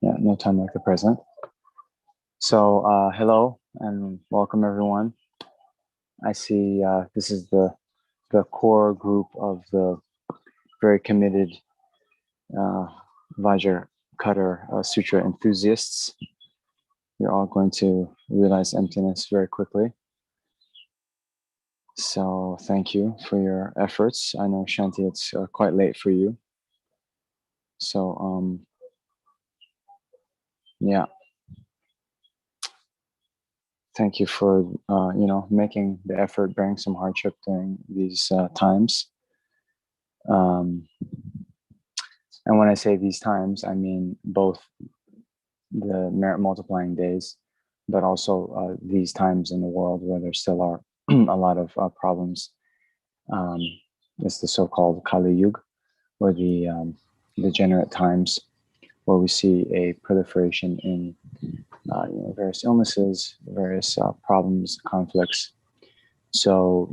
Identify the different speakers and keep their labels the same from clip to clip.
Speaker 1: yeah, no time like the present. So hello and welcome everyone. I see this is the core group of the very committed Vajra cutter Sutra enthusiasts. You're all going to realize emptiness very quickly. So thank you for your efforts. I know, Shanti, it's quite late for you. So yeah, thank you for making the effort, bearing some hardship during these times. And when I say these times, I mean both the merit multiplying days, but also these times in the world where there still are a lot of problems. It's the so-called Kali Yuga, or the degenerate times, where we see a proliferation in various illnesses, various problems, conflicts. So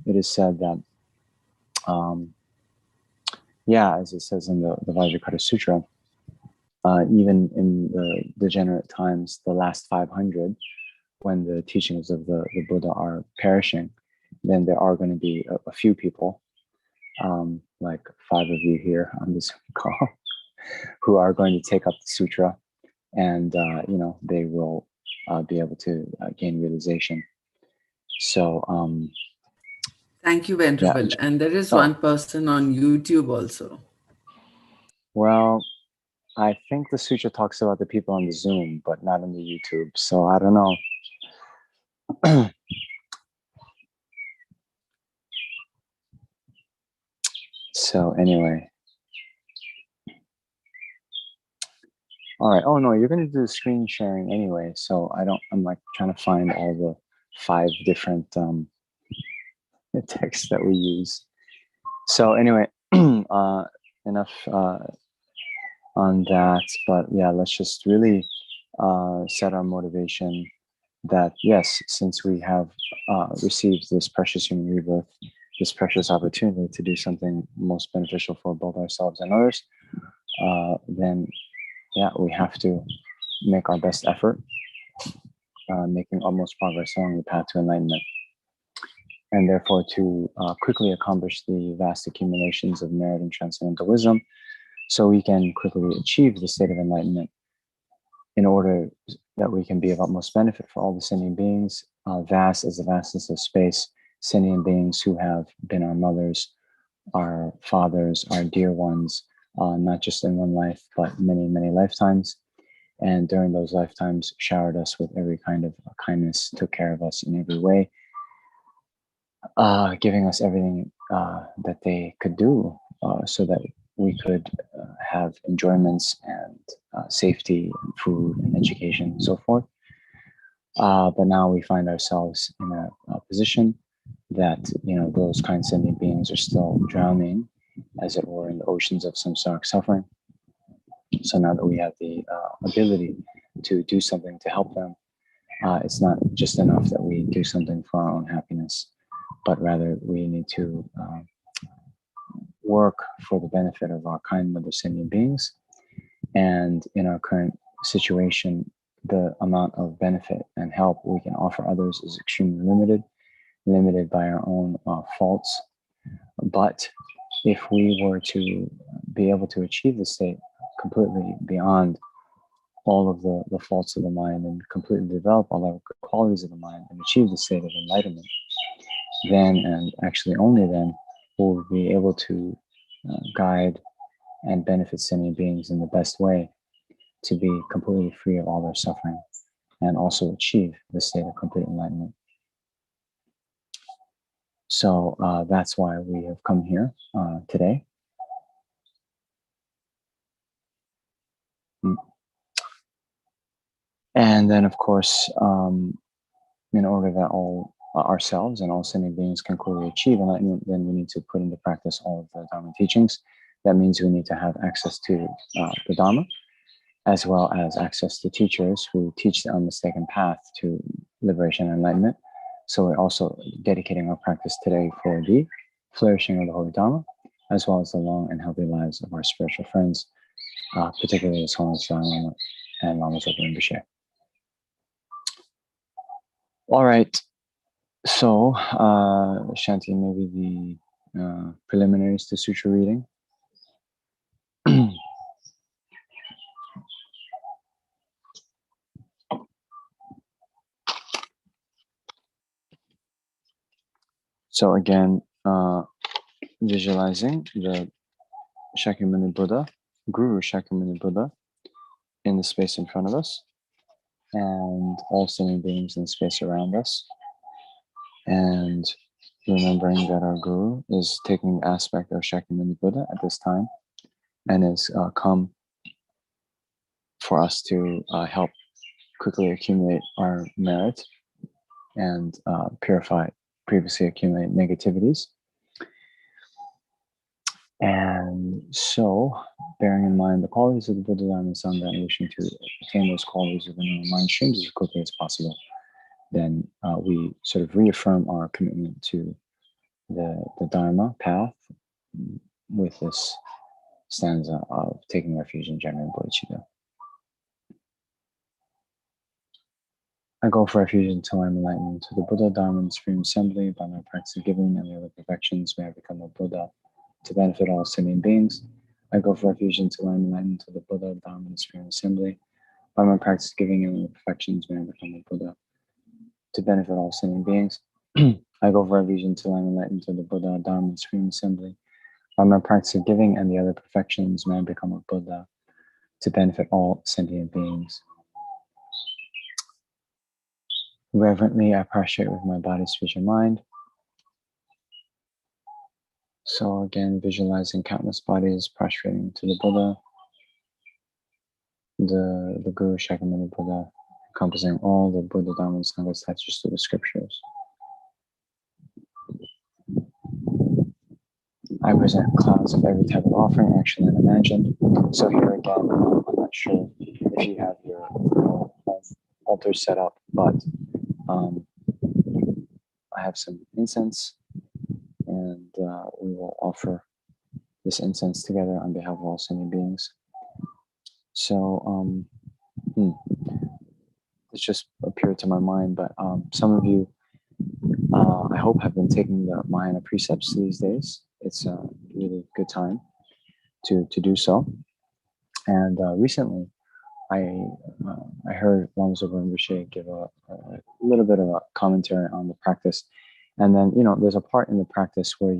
Speaker 1: it is said that as it says in the Vajra Sutra, even in the degenerate times, the last 500, when the teachings of the Buddha are perishing, then there are going to be a few people, like 5 of you here on this call, who are going to take up the sutra, and they will be able to gain realization. So
Speaker 2: thank you, Venerable. Yeah. And there is one person on YouTube also.
Speaker 1: Well, I think the sutra talks about the people on the Zoom, but not on the YouTube. So I don't know. So anyway. All right. Oh no, you're going to do the screen sharing anyway. So I'm like trying to find all the 5 different texts that we use. So anyway, enough on that. But yeah, let's just really set our motivation that yes, since we have received this precious human rebirth, this precious opportunity to do something most beneficial for both ourselves and others, then yeah, we have to make our best effort, making utmost progress along the path to enlightenment, and therefore to quickly accomplish the vast accumulations of merit and transcendental wisdom, so we can quickly achieve the state of enlightenment, in order that we can be of utmost benefit for all the sentient beings, vast as the vastness of space, sentient beings who have been our mothers, our fathers, our dear ones, not just in one life, but many, many lifetimes. And during those lifetimes, showered us with every kind of kindness, took care of us in every way, giving us everything that they could do, so that we could have enjoyments and safety and food and education and so forth. But now we find ourselves in a position that those kind of sentient beings are still drowning, as it were, in the oceans of samsaric suffering. So now that we have the ability to do something to help them, it's not just enough that we do something for our own happiness, but rather we need to work for the benefit of our kind mother sentient beings. And in our current situation, the amount of benefit and help we can offer others is extremely limited by our own faults. But if we were to be able to achieve the state completely beyond all of the faults of the mind, and completely develop all the good qualities of the mind and achieve the state of enlightenment, then, and actually only then, we'll be able to guide and benefit sentient beings in the best way to be completely free of all their suffering, and also achieve the state of complete enlightenment. So that's why we have come here today. And then, of course, in order that all ourselves and all sentient beings can clearly achieve enlightenment, then we need to put into practice all of the Dharma teachings. That means we need to have access to the Dharma, as well as access to teachers who teach the unmistaken path to liberation and enlightenment. So we're also dedicating our practice today for the flourishing of the Holy Dharma, as well as the long and healthy lives of our spiritual friends, particularly His Holiness Dalai Lama and Lama Zopa Rinpoche. All right, so Shanti, maybe the preliminaries to Sutra reading. So again, visualizing the Shakyamuni Buddha, Guru Shakyamuni Buddha, in the space in front of us, and all sentient beings in the space around us, and remembering that our Guru is taking the aspect of Shakyamuni Buddha at this time, and has come for us to help quickly accumulate our merit and purify previously accumulated negativities. And so, bearing in mind the qualities of the Buddha, Dharma, and Sangha, and wishing to attain those qualities within our mind streams as quickly as possible, then we sort of reaffirm our commitment to the Dharma path with this stanza of taking refuge in genuine bodhicitta. I go for refuge until I'm enlightened to the Buddha, Dharma, and Supreme Assembly. By my practice of giving and the other perfections, may I become a Buddha to benefit all sentient beings. I go for refuge until I'm enlightened to the Buddha, Dharma, and Supreme Assembly. By my practice of giving and the perfections, may I become a Buddha to benefit all sentient beings. I go for refuge until I'm enlightened to the Buddha, Dharma, and Supreme Assembly. By my practice of giving and the other perfections, may I become a Buddha to benefit all sentient beings. Reverently, I prostrate with my body, speech, and mind. So again, visualizing countless bodies prostrating to the Buddha, the Guru Shakyamuni Buddha, encompassing all the Buddha, Dharma, and Sangha statues through the scriptures. I present clouds of every type of offering, actually and imagined. So here again, I'm not sure if you have your altar set up, but I have some incense, and we will offer this incense together on behalf of all sentient beings. So this just appeared to my mind, but some of you, I hope, have been taking the Mahayana precepts these days. It's a really good time to do so. And recently, I heard Lama Zopa Rinpoche give a little bit of a commentary on the practice. And then, there's a part in the practice where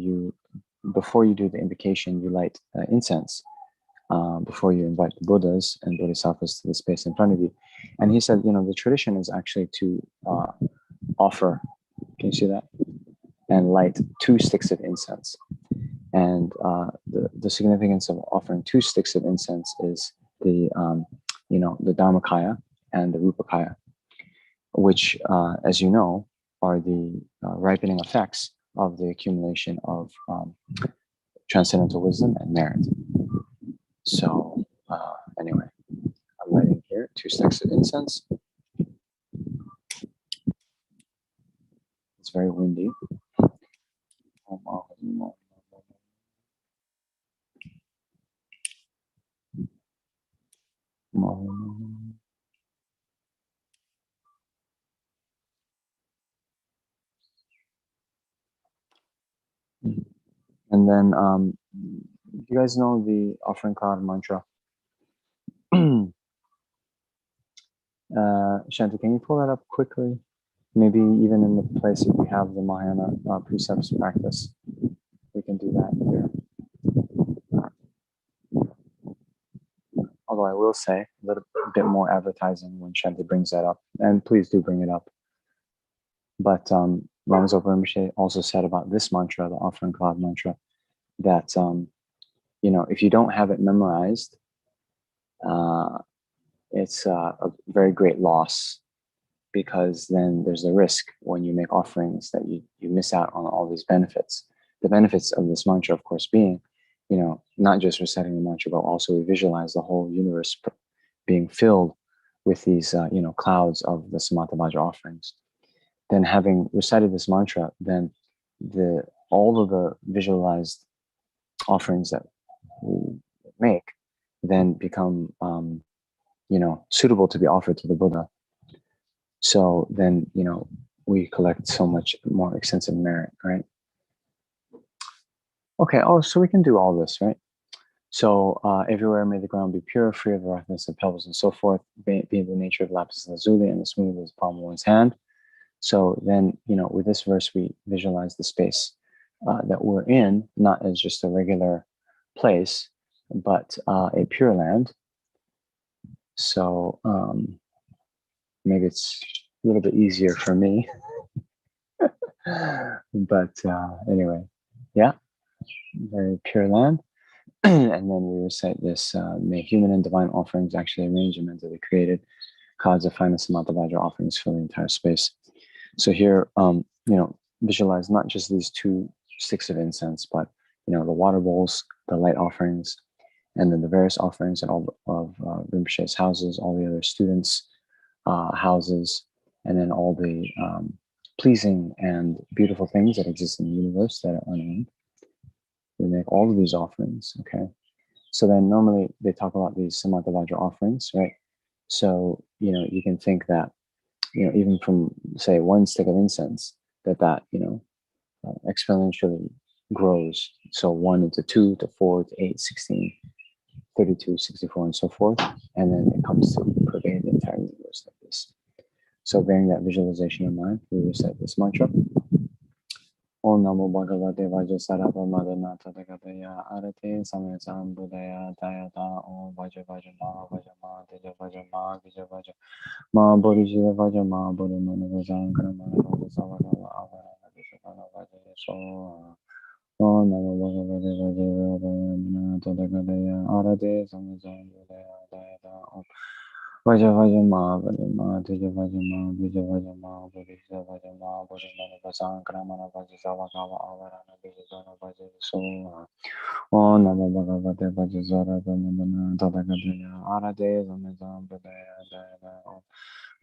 Speaker 1: before you do the invocation, you light incense before you invite the Buddhas and Bodhisattvas to the space in front of you. And he said, the tradition is actually to offer, can you see that? And light 2 sticks of incense. And the significance of offering 2 sticks of incense is the Dharmakaya and the Rupakaya, which, as you know, are the ripening effects of the accumulation of transcendental wisdom and merit. So anyway, I'm lighting here 2 sticks of incense. It's very windy. And then, do you guys know the offering cloud mantra? Shanti, can you pull that up quickly? Maybe even in the place if we have the Mahayana precepts practice, we can do that here. Although I will say a little bit more advertising when Shanti brings that up, and please do bring it up. But Lama Zopa Rinpoche also said about this mantra, the offering cloud mantra, that if you don't have it memorized, it's a very great loss, because then there's the risk when you make offerings that you miss out on all these benefits. The benefits of this mantra, of course, being, not just reciting the mantra, but also we visualize the whole universe being filled with these, clouds of the Samatha Vajra offerings. Then having recited this mantra, then all of the visualized offerings that we make then become, suitable to be offered to the Buddha. So then, we collect so much more extensive merit, right? Okay, so we can do all this, right? So everywhere may the ground be pure, free of the roughness of pebbles and so forth, be the nature of lapis lazuli and the smooth as the palm of one's hand. So then, with this verse, we visualize the space that we're in, not as just a regular place, but a pure land. So maybe it's a little bit easier for me. But anyway, yeah, very pure land. And then we recite this, may human and divine offerings actually arrange and mentally created clouds of finest amount of Vajra offerings fill the entire space. So here, visualize not just these 2 sticks of incense, but, the water bowls, the light offerings, and then the various offerings at all of Rinpoche's houses, all the other students' houses, and then all the pleasing and beautiful things that exist in the universe that are unnamed. We make all of these offerings, okay? So then normally they talk about these Samatha Vajra offerings, right? So, you can think that, even from, say, 1 stick of incense, that exponentially grows. So 1 into 2 to 4 to 8, 16, 32, 64, and so forth. And then it comes to pervade the entire universe like this. So bearing that visualization in mind, we recite this mantra. Om Namo Bhagavate Vajra Sarabha Madana Tathagata Arate Samyasam Buddhaya Tayata Om Vajra Vajra Ma Vajra Ma Teja Vajra Ma Vijay Vajra Ma Bodhi Jiva Vajra Ma Bodhi Mana Vajankara Mana Vajra Savagava Avarana Vishapana Vajra So Om Namo Bhagavate Vajra Madana Tathagata Arate Samyasam Buddhaya Tayata Om Vajra Vajra Ma Vajra Ma Teja Vajra Ma Vijay Vajra Ma Bodhi Jiva Vajra Ma Bodhi Mana Vajankara Mana Vajra Savagava Avarana Vishapana Vajra So Om Namo Bhagavate Vajra Sarabha Madana Tathagata Arate Samyasam Buddhaya Tayata Om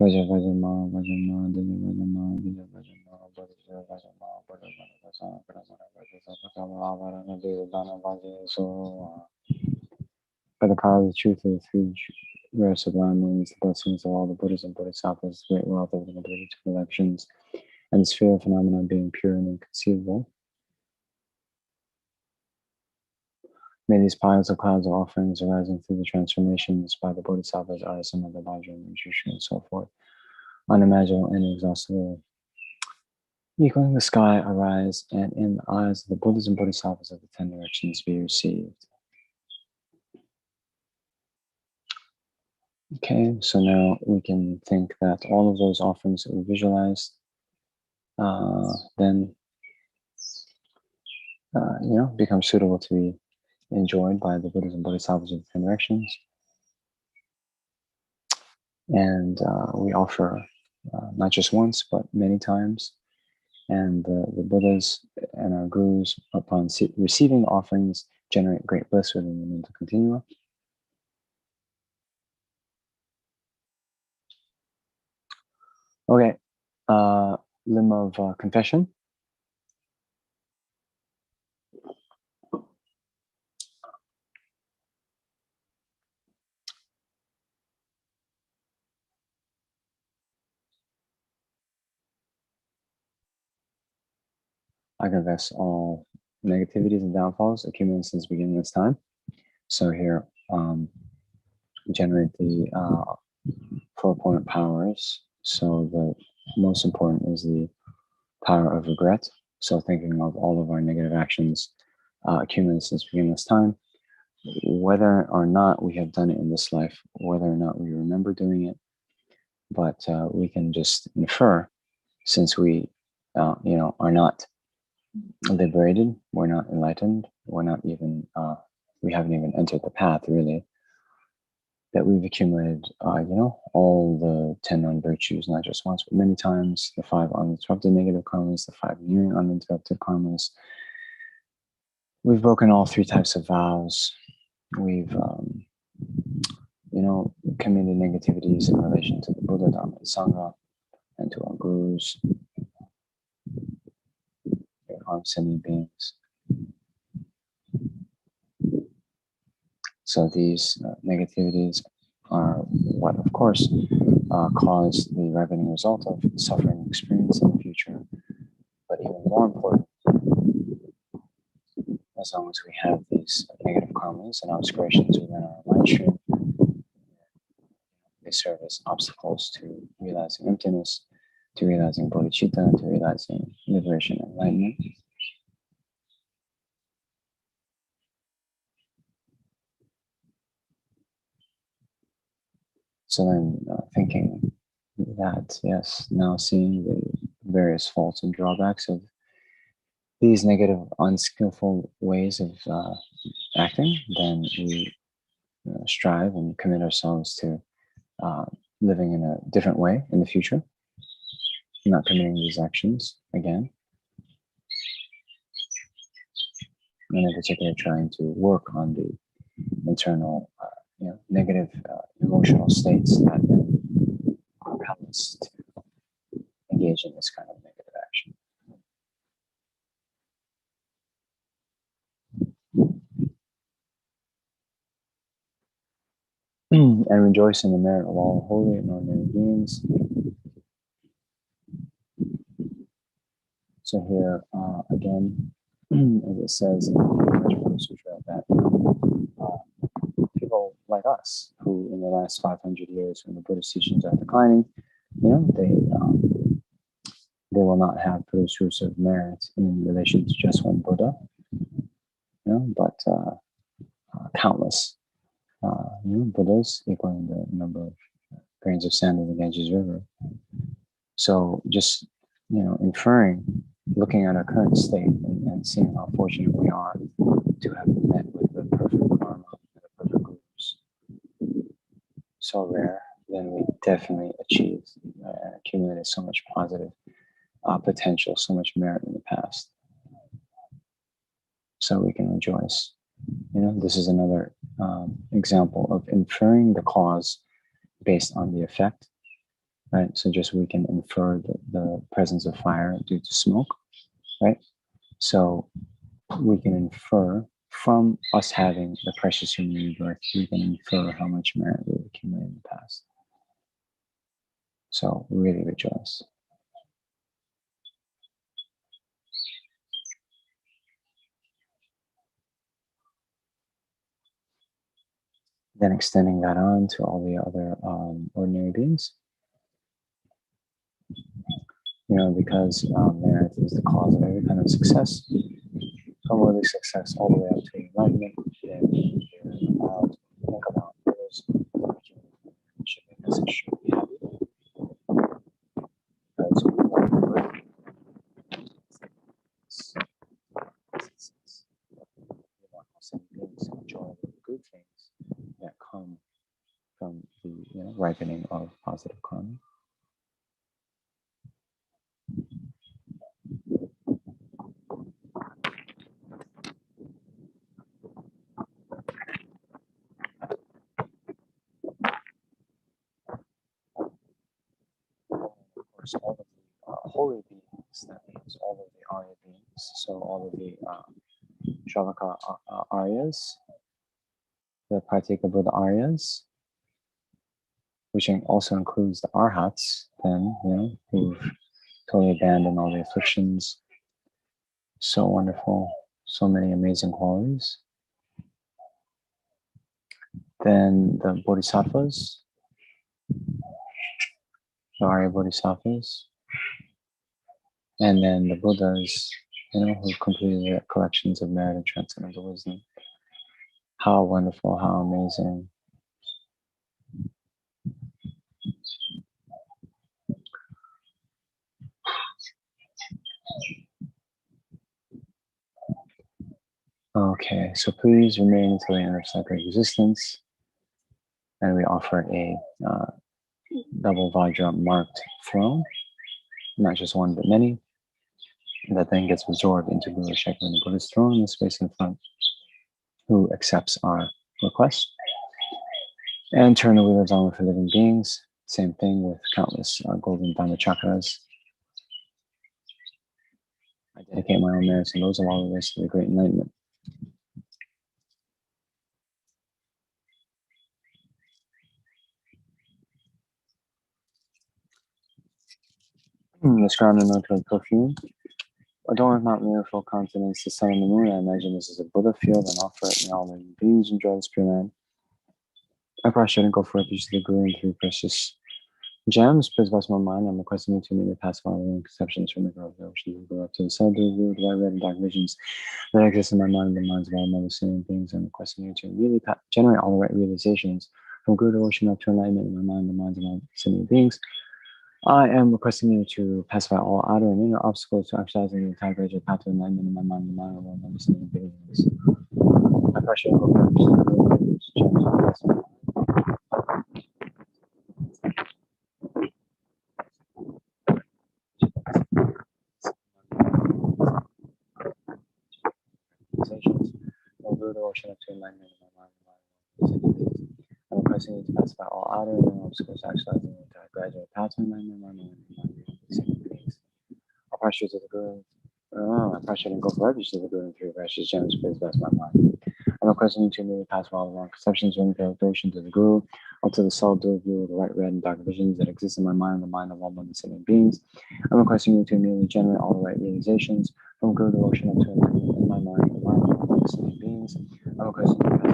Speaker 1: Vajra Vajra Ma Vajra Ma Teja Vajra Ma Vijay Vajra Ma Bodhi Jiva Vajra Ma Bodhi Mana Vajankara Mana Vajra Savagava Avarana Vishapana Vajra So by the power of the truth of the 3 rare sublime names, the blessings of all the Buddhas and Bodhisattvas, the great wealth of the ability to collections, and the sphere of phenomena being pure and inconceivable. May these piles of clouds of offerings arising through the transformations by the Bodhisattvas, Arasana, the Vajra, and Nutrition, and so forth, unimaginable and inexhaustible, equaling the sky, arise, and in the eyes of the Buddhas and Bodhisattvas of the 10 directions be received. Okay, so now we can think that all of those offerings that we visualized then, become suitable to be enjoyed by the Buddhas and Bodhisattvas of the 10 directions. And we offer not just once, but many times. And the Buddhas and our Gurus, upon receiving offerings, generate great bliss within the mental continua. Okay, limb of confession. I confess all negativities and downfalls accumulated since the beginning of this time. So here, generate the 4 opponent powers. So the most important is the power of regret. So thinking of all of our negative actions accumulated since the beginning of this time, whether or not we have done it in this life, whether or not we remember doing it, but we can just infer, since we, are not liberated, we're not enlightened, we're not even, we haven't even entered the path really, that we've accumulated, all the 10 non-virtues, not just once, but many times, the 5 uninterrupted negative karmas, the 5 nearing uninterrupted karmas. We've broken all 3 types of vows. We've, committed negativities in relation to the Buddha, Dhamma, and Sangha, and to our Gurus. They harm sentient beings. So these negativities are what, of course, cause the ripening result of suffering experience in the future. But even more important, as long as we have these negative karmas and obscurations within our mind stream, they serve as obstacles to realizing emptiness, to realizing bodhicitta, to realizing liberation and enlightenment. So then thinking that, yes, now seeing the various faults and drawbacks of these negative, unskillful ways of acting, then we strive and commit ourselves to living in a different way in the future, not committing these actions again. And in particular, trying to work on the internal, negative emotional states that then compel us to engage in this kind of negative action. And rejoice in the merit of all holy and ordinary beings. So here again, as it says in the Sutra, that people like us, who in the last 500 years, when the Buddhist teachings are declining, they will not have virtuous of merit in relation to just one Buddha, but countless Buddhas equaling the number of grains of sand in the Ganges River. So just inferring, looking at our current state and seeing how fortunate we are to have met with the perfect karma and the perfect gurus, so rare, then we definitely achieved and accumulated so much positive potential, so much merit in the past. So we can rejoice. This is another example of inferring the cause based on the effect, right? So just we can infer the presence of fire due to smoke, right? So we can infer from us having the precious human rebirth, we can infer how much merit we've accumulated in the past. So really rejoice. Then extending that on to all the other ordinary beings. Because merit is the cause of every kind of success, from early success all the way up to enlightenment. Then you're allowed to think about others should make us extremely happy. Because we want also beings to enjoy the good things that come from the ripening of positive karma. All of the holy beings, that means all of the Arya beings, so all of the Shravaka Aryas, the Pratyeka Buddha Aryas, which also includes the Arhats, then, who've totally abandoned all the afflictions. So wonderful, so many amazing qualities. Then the Bodhisattvas, the Arya Bodhisattvas, and then the Buddhas, who've completed their collections of merit and transcendental wisdom. How wonderful, how amazing. Okay, so please remain until the end of cyclic existence. And we offer a double Vajra marked throne, not just one, but many, that then gets absorbed into Guru Shakyamuni Buddha's throne in the space in front, who accepts our request. And turn the wheel of Dharma for living beings. Same thing with countless golden Dharma chakras. I dedicate my own merits and those of all of this to the great enlightenment. Describe the note of perfume. Adorn with not mere full continents, the sun and the moon. I imagine this is a Buddha field and offer it, and all living beings enjoy this pure land. I probably shouldn't go for refuge to the Guru and three precious gems. Please bless my mind. I'm requesting you to meet the past following conceptions from the girl of ocean and go up to the subdue, the white, red, and dark visions that exist in my mind and the minds of all mother singing beings. I'm requesting you to really generate all the right realizations from Guru to ocean up to enlightenment in my mind and the minds of all singing beings. I am requesting you to pacify all outer and inner obstacles to actualizing the entire gradual path to enlightenment in my mind and the mind of all mother singing beings. I pressure and go Recitations. Guru to ocean up to enlightenment in my mind and the mind of all singing beings. I'm requesting you to pacify all outer and inner obstacles to actualizing the entire gradual path to enlightenment in my mind and the mind of all singing beings. I pressure to the Guru. I pressure and go for refuge to the Guru and three precious gems. Please bless my mind. I'm requesting you to move past all the wrong perceptions from the devotion to the Guru, up to the subdue view of the white, red, and dark visions that exist in my mind and the mind of all living sentient beings. I'm requesting you to immediately generate all the right realizations from Guru devotion up to enlightenment in my mind and the mind of all living sentient beings. I'm requesting you to pass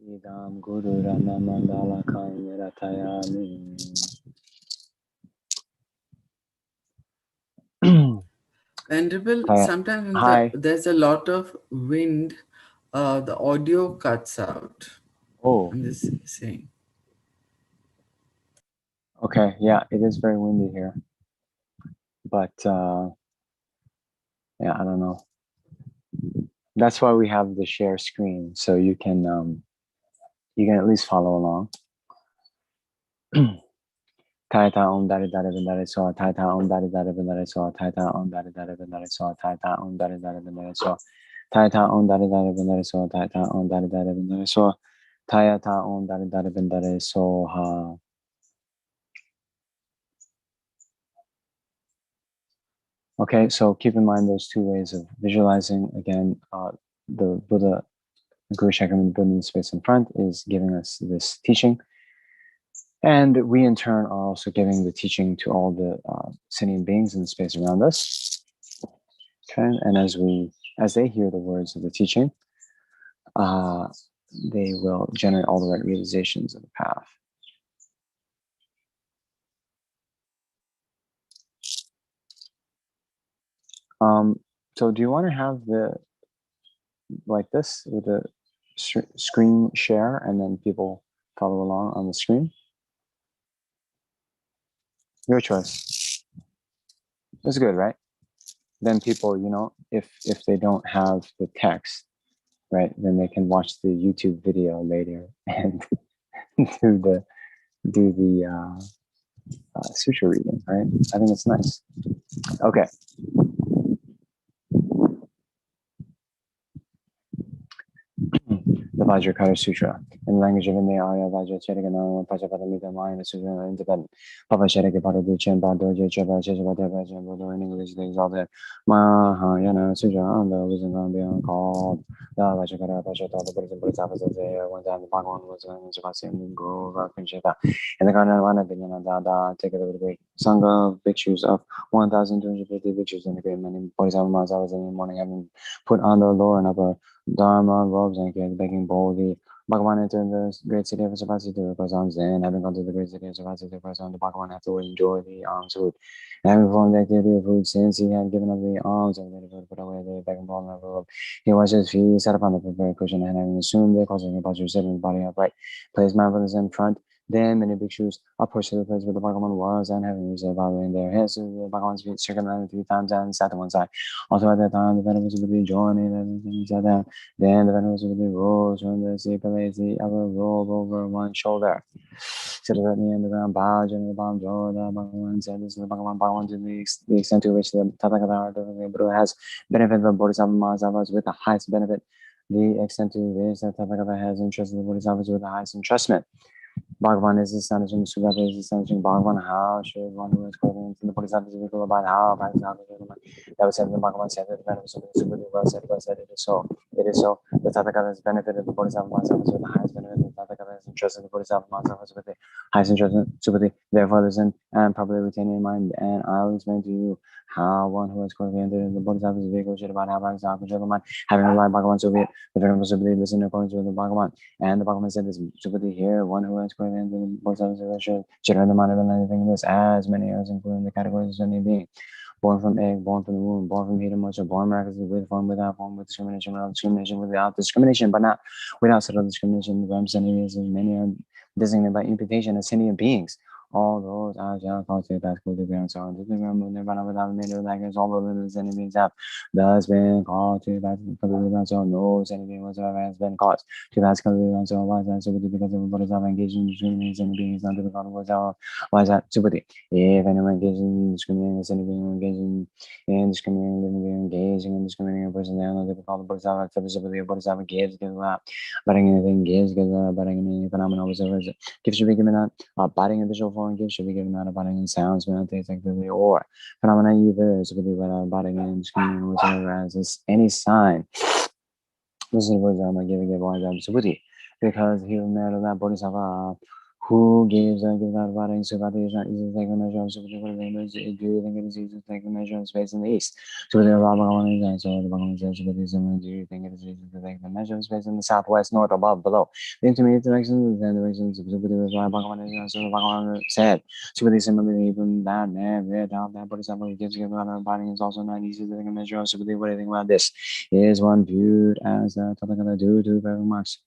Speaker 1: Idam Guru Rana Mandala Kairatayami.
Speaker 2: Venerable, sometimes there's a lot of wind, the audio cuts out.
Speaker 1: Oh.
Speaker 2: I'm just saying.
Speaker 1: Okay, yeah, it is very windy here. But yeah, I don't know. That's why we have the share screen, so you can at least follow along. Taita om dari dari bindari so, taita om dari dari bindari so, taita om dari dari bindari so, taita om dari dari bindari so, taita om dari dari bindari so, taita om dari dari bindari so, taita om dari dari bindari so ha. Okay, so keep in mind those two ways of visualizing. Again, the Buddha, Guru Shakyamuni Buddha in the space in front is giving us this teaching. And we in turn are also giving the teaching to all the sentient beings in the space around us. Okay, and as they hear the words of the teaching, they will generate all the right realizations of the path. So do you want to have like this with the screen share and then people follow along on the screen? Your choice. That's good, right? Then people, if they don't have the text, right, then they can watch the YouTube video later and do the sutra reading, right? I think it's nice. Okay. The Vajra Sutra. In the language of Vinaya, Vajra Chetikana, Pachapatamita Maya, Sutra, independent. Papa Shetiki Padaduchen, Badoja, Cheba, Cheshapata, Vajan, Buddha, in English, the exalted Mahayana Sutra, on the reason on beyond called the Vajra Pachata, the Buddhism Bodhisattvas, one time the Bhagavan was in Javasi, Guru, Rakuncheta, and the Karnavana Vinaya Dada, take it over the great Sangha of bhikshus of 1,250 bhikshus in the great many Bodhisattvas hours in the morning, having put on the lower and upper Dharma robes and carried begging boldly. Bhagavan entered the great city of Savasi to request alms, and having gone to the great city of Savasi to request alms, the Bhagavan afterward enjoyed the alms food. And having performed the activity of food, since he had given up the alms and made put away the begging bowl and robe, he washed his feet, sat upon the prepared cushion, and having assumed the cosmic posture, sitting his body upright, placed mindfulness in front. Then many bhikshus approached to the place where the Bhagavan was, and having reached the Bhagavan in their heads, the Bhagavan's feet circumvented 3 times and sat to one side. Also at that time, the Venerables would be joining and sat down. Then the Venerables would be rose from the seat, placed the upper robe over one shoulder. Sit at the end of the ground, bowed, and the palm draw. The Bhagavan said, "This is the Bhagavan to the extent to which the Tathagata, the Buddha, has benefited the Bodhisattva Mahasattvas with the highest benefit, the extent to which the Tathagata has entrusted the Bodhisattvas with the highest entrustment." Bhagavan is astonishing, Sugata is astonishing, Bhagavan, how should one who is clothing in the Bodhisattva speak about how, that was said in the Bhagavan said that the benefits of the Super well said, it is so. It is so. The Tathagata has benefited the Bodhisattva Mahasabhas with the highest benefit, the Tathagata has entrusted the Bodhisattva Mahasabhas with the highest interest in Supati. Therefore, listen and probably retain in mind, and I'll explain to you how one who has clothing in the Bodhisattva's vehicle should about how Bhagavan having a life Bhagavan Soviet, the Venerable Supati listen according to the Bhagavan. And the Bhagavan said this Supati here, one who has clothing in the Bodhisattva's should render the mind of anything this as many as including the categories of any being. Born from egg, born from the womb, born from heat and moisture, born miraculously with form, without form, with discrimination, without discrimination, but not without subtle discrimination. The representative is many are designated by imputation as sentient beings. All those are shall call to pass to the ground, so to the ground, nirvana without middle, like as all the sentient beings have thus been called to pass to the ground, so no sentient being whatsoever has been caused to pass to the ground, so why is that Subhuti? Because everybody is engaged in discriminating sentient beings, not to the ground, why is that Subhuti? If anyone engages in discriminating sentient being, engaging in discriminating living being, engaging in discriminating a person, they are not to be called the Bodhisattva, except the Subhuti. Bodhisattva gives that. Budding anything gives that. Budding any phenomenon, whatsoever. Gift should be given that. Budding in visual form, gift should be given that. Budding in sounds, taste, activity, or phenomena either. Subhuti, without budding in discriminating whatsoever as any sign. This is the Bodhisattva giving a Subhuti. Because he will merit that Bodhisattva who gives out body Subhati is not easy to take a measure of Subhati for the image. Do you think it is easy to take a measure of space in the east? Subhati Bhagavan is so the Bhagavan says Subhati is do you think it is easy to take the measure of space in the southwest, north, above, below? The intermediate directions and directions of Subhati Bhagavan is so the Bhagavan said. Subhati similarly even that man without that Bodhisattva who gives out of body is also not easy to take a measure of Subhati. What do you think about this? Is one viewed as the Tathagata do very much?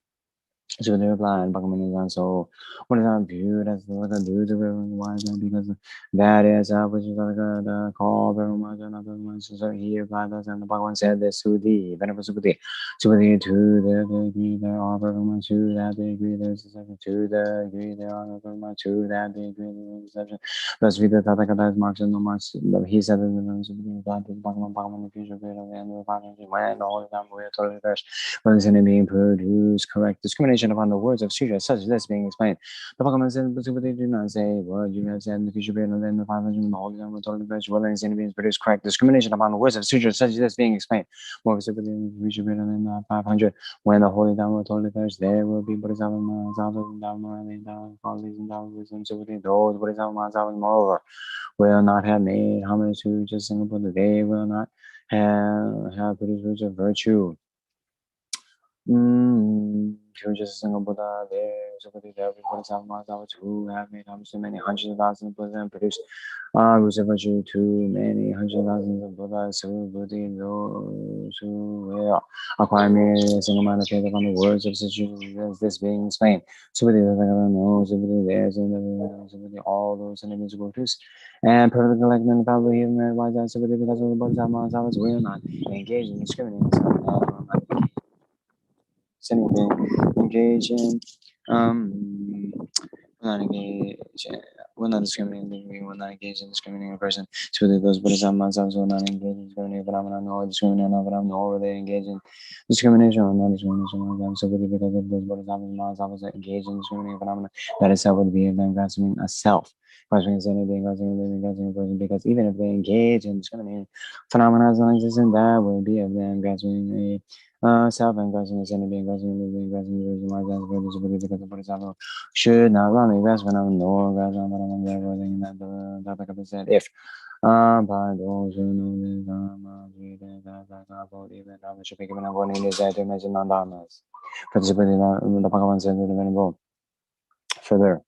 Speaker 1: So they replied, Bhagavan is so what is not viewed as like a due to why is that? Because that is which is like the call very much and other ones. So he replied us and the Bhagavan said this to the Venerable Subhuti. Subhuti to the degree there are very much to that degree there is exception to the degree there are very much to that degree there is exception. Thus with the Tathagata is marks and no marks. He said that the Venerable Subhuti replied to the Bhagavan in the future period of the end of the 500 when the holy time we are totally first. When is any being produced correct discrimination upon the words of Sutra, such as this being explained. The Bhagavan said, but they do not say what you have said in the future period of the 500 the holy time will totally first. Whether is any being produced correct discrimination upon the words of Sutra, such as this being explained. More specifically in the future period of the 500 when the holy time will totally first, there will be Bodhisattva Mahasattvas and Dharma and Dharma qualities and Dharma wisdom. So those Bodhisattva Mahasattvas, moreover, will not have made homage to just single Buddha. They will not have produced roots of virtue. Just a single Buddha, there's everybody who have made homage to many hundreds of thousands of Buddhas and produced roots of virtue to many hundreds of thousands of Buddhas who Buddhi, those who will acquire merely a single mind of faith upon the words of such as this being explained. Subhuti, there's all those enemies of virtues and perfect enlightenment and probably even wise out Subhuti because of the Bodhisattva will not engage in discriminating anything, engage in will not engage will not discriminate will not engage in discriminating a person. So those Bodhisattvas will not engage in discriminating phenomena nor discriminating phenomena nor will they engage in discrimination or non-discrimination. So because of those Bodhisattvas engage in discriminating phenomena, that itself would be them grasping a self. Grasping is anything, grasping a living, grasping a person, because even if they engage in discriminating phenomena non-existent, that would be of them grasping a self and grasping is anything, grasping living, grasping the reason why that's very disability because the Bodhisattva should not only grasp phenomenon nor grasp on phenomenon, therefore thinking that the Tathagata said, if by those who know this Dharma, even Dharma should be given a warning is that to mention non-Dharmas. Participating the Bhagavan said to the Venerable further.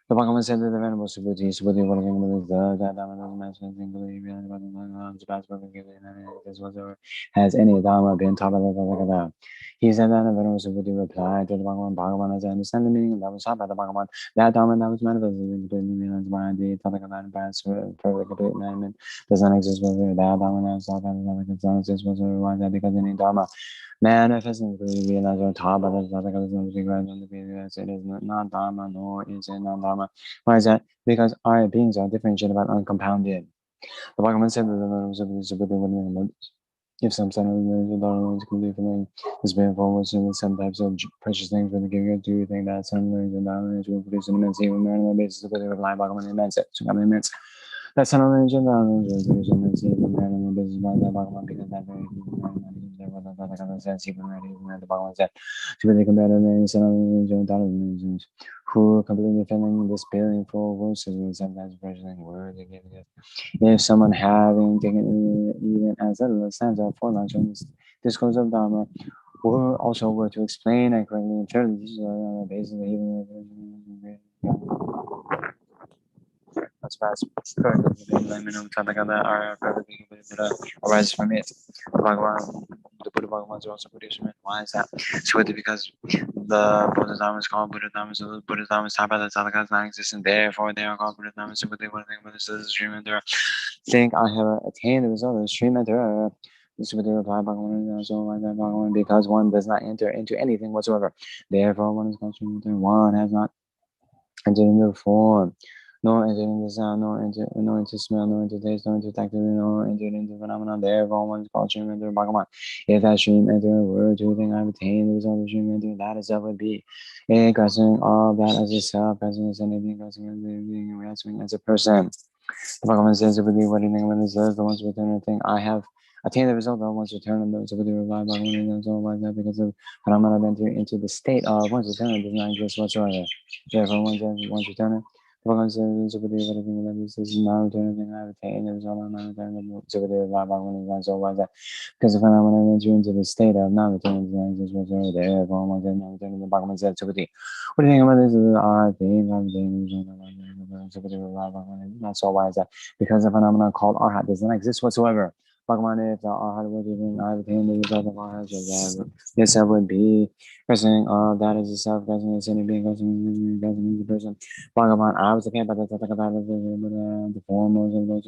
Speaker 1: The Bhagavan said that the Venerable Subhuti, working with the Dharma doesn't mention singularly, whatsoever has any Dharma been taught by the Tathagata. He said that the Venerable Subhuti replied to the Bhagavan, as I understand the meaning that was taught by the Bhagavan, that Dharma that was manifested completely realized by the Tathagata and past perfect complete enlightenment does not exist whether that Dharma that was taught by the Tathagata does not exist whatsoever. Why is that? Because any Dharma manifesting completely realized or taught by the Tathagata is it is not Dharma nor is it non-Dharma. Why is that? Because our beings are differentiated but uncompounded. The Bhagavan said that the Venerable Subhuti would If some son of the dollar is completely feeling has been foremost in some types of precious things for the giver, do you think that some of the dollars will produce an immense even more on the basis of the reply by an immense? So I'm immense. That son of the dollars will produce an immense even more on the basis by the Bhagavan because that very sense even the Bhagavan said to be compared to the son of the dollars who completely filling this billion for verses with sometimes precious words again. If someone having taken even as little stanza of 4 lines from this discourse of Dharma, or also were to explain and correctly interpret this on the basis of even as fast as are perfectly arises from it. The Buddha Bhagavans are also produced from it. Why is that? So because the Buddha Dharma is called Buddha Dharma, so the Buddha Dharma is taught by the Tathagata is non-existent. Therefore, they are called Buddha Dharma. So what they want to think about this is stream and think I have attained the result of the stream and this would reply because one does not enter into anything whatsoever. Therefore, one is called stream and one has not entered into form. Nor entered into sound, nor into smell, nor into taste, nor into tactile, nor entered into phenomena. Therefore, one is called stream enter Bhagavan. If that stream enter were to think I've attained the result of stream enter, that itself would be a grasping all that as a self, grasping as anything, grasping as being, grasping as a person. The Bhagavan says, what do you think when it says the one's return thing? I have attained the result of one's return and those of the revived Bhagavan and so like that because of phenomena of entering into the state of one's return does not exist whatsoever. Therefore, one's return. The Bhagavan says, what do you think when this is non return thing? I have attained the result of non return of the revived Bhagavan and so like that because of phenomena of entering into the state of non return does not exist whatsoever. Therefore, one's return. The Bhagavan says, what do you think about this? I think I'm not so why is that? Because a phenomenon called arhat does not exist whatsoever. Bhagavan, if the arhat were given, I obtained the result of arhat, yes, that would be present. That is the self, present is any being, present is the person. Bhagavan, I was looking at the the form of those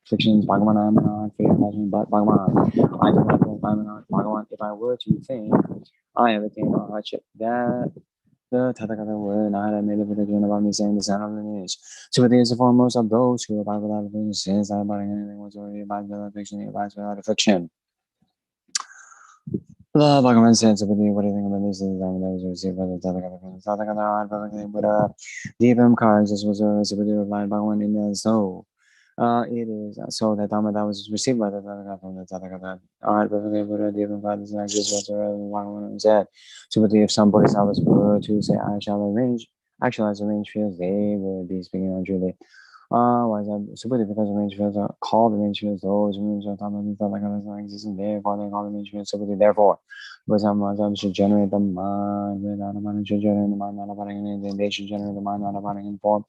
Speaker 1: fictions. Bhagavan, I'm not fear, but Bhagavan, I do not think I'm not Bhagavan. If I were to think I have attained arhatship, that the Tathagata word not admitted for the dream about me saying the sound of lineage. So it is the foremost of those who abide without affliction, since not abiding anything whatsoever, abides without affliction, he abides without affliction. The Bhagavan said, so what do you think about this? Is that was received by the Tathagata from the Tathagata are perfectly Buddha. Deepam cards, this was a replied Bhagavan in the soul. It is so that Dhamma that was received by the Tathagata from the Tathagata. Alright, perfectly Buddha, Deepam cards does not exist whatsoever, Bhagavan said. So if some Bodhisattvas were to say, I shall actualize arrange fields, they would be speaking untruly. Why is that? So because arrange fields are called arrange fields, those arrange fields does not exist, and therefore they call arrange fields. So therefore, Bodhisattva should generate the mind without abiding, should generate the mind not abiding in anything. They should generate the mind not abiding in form,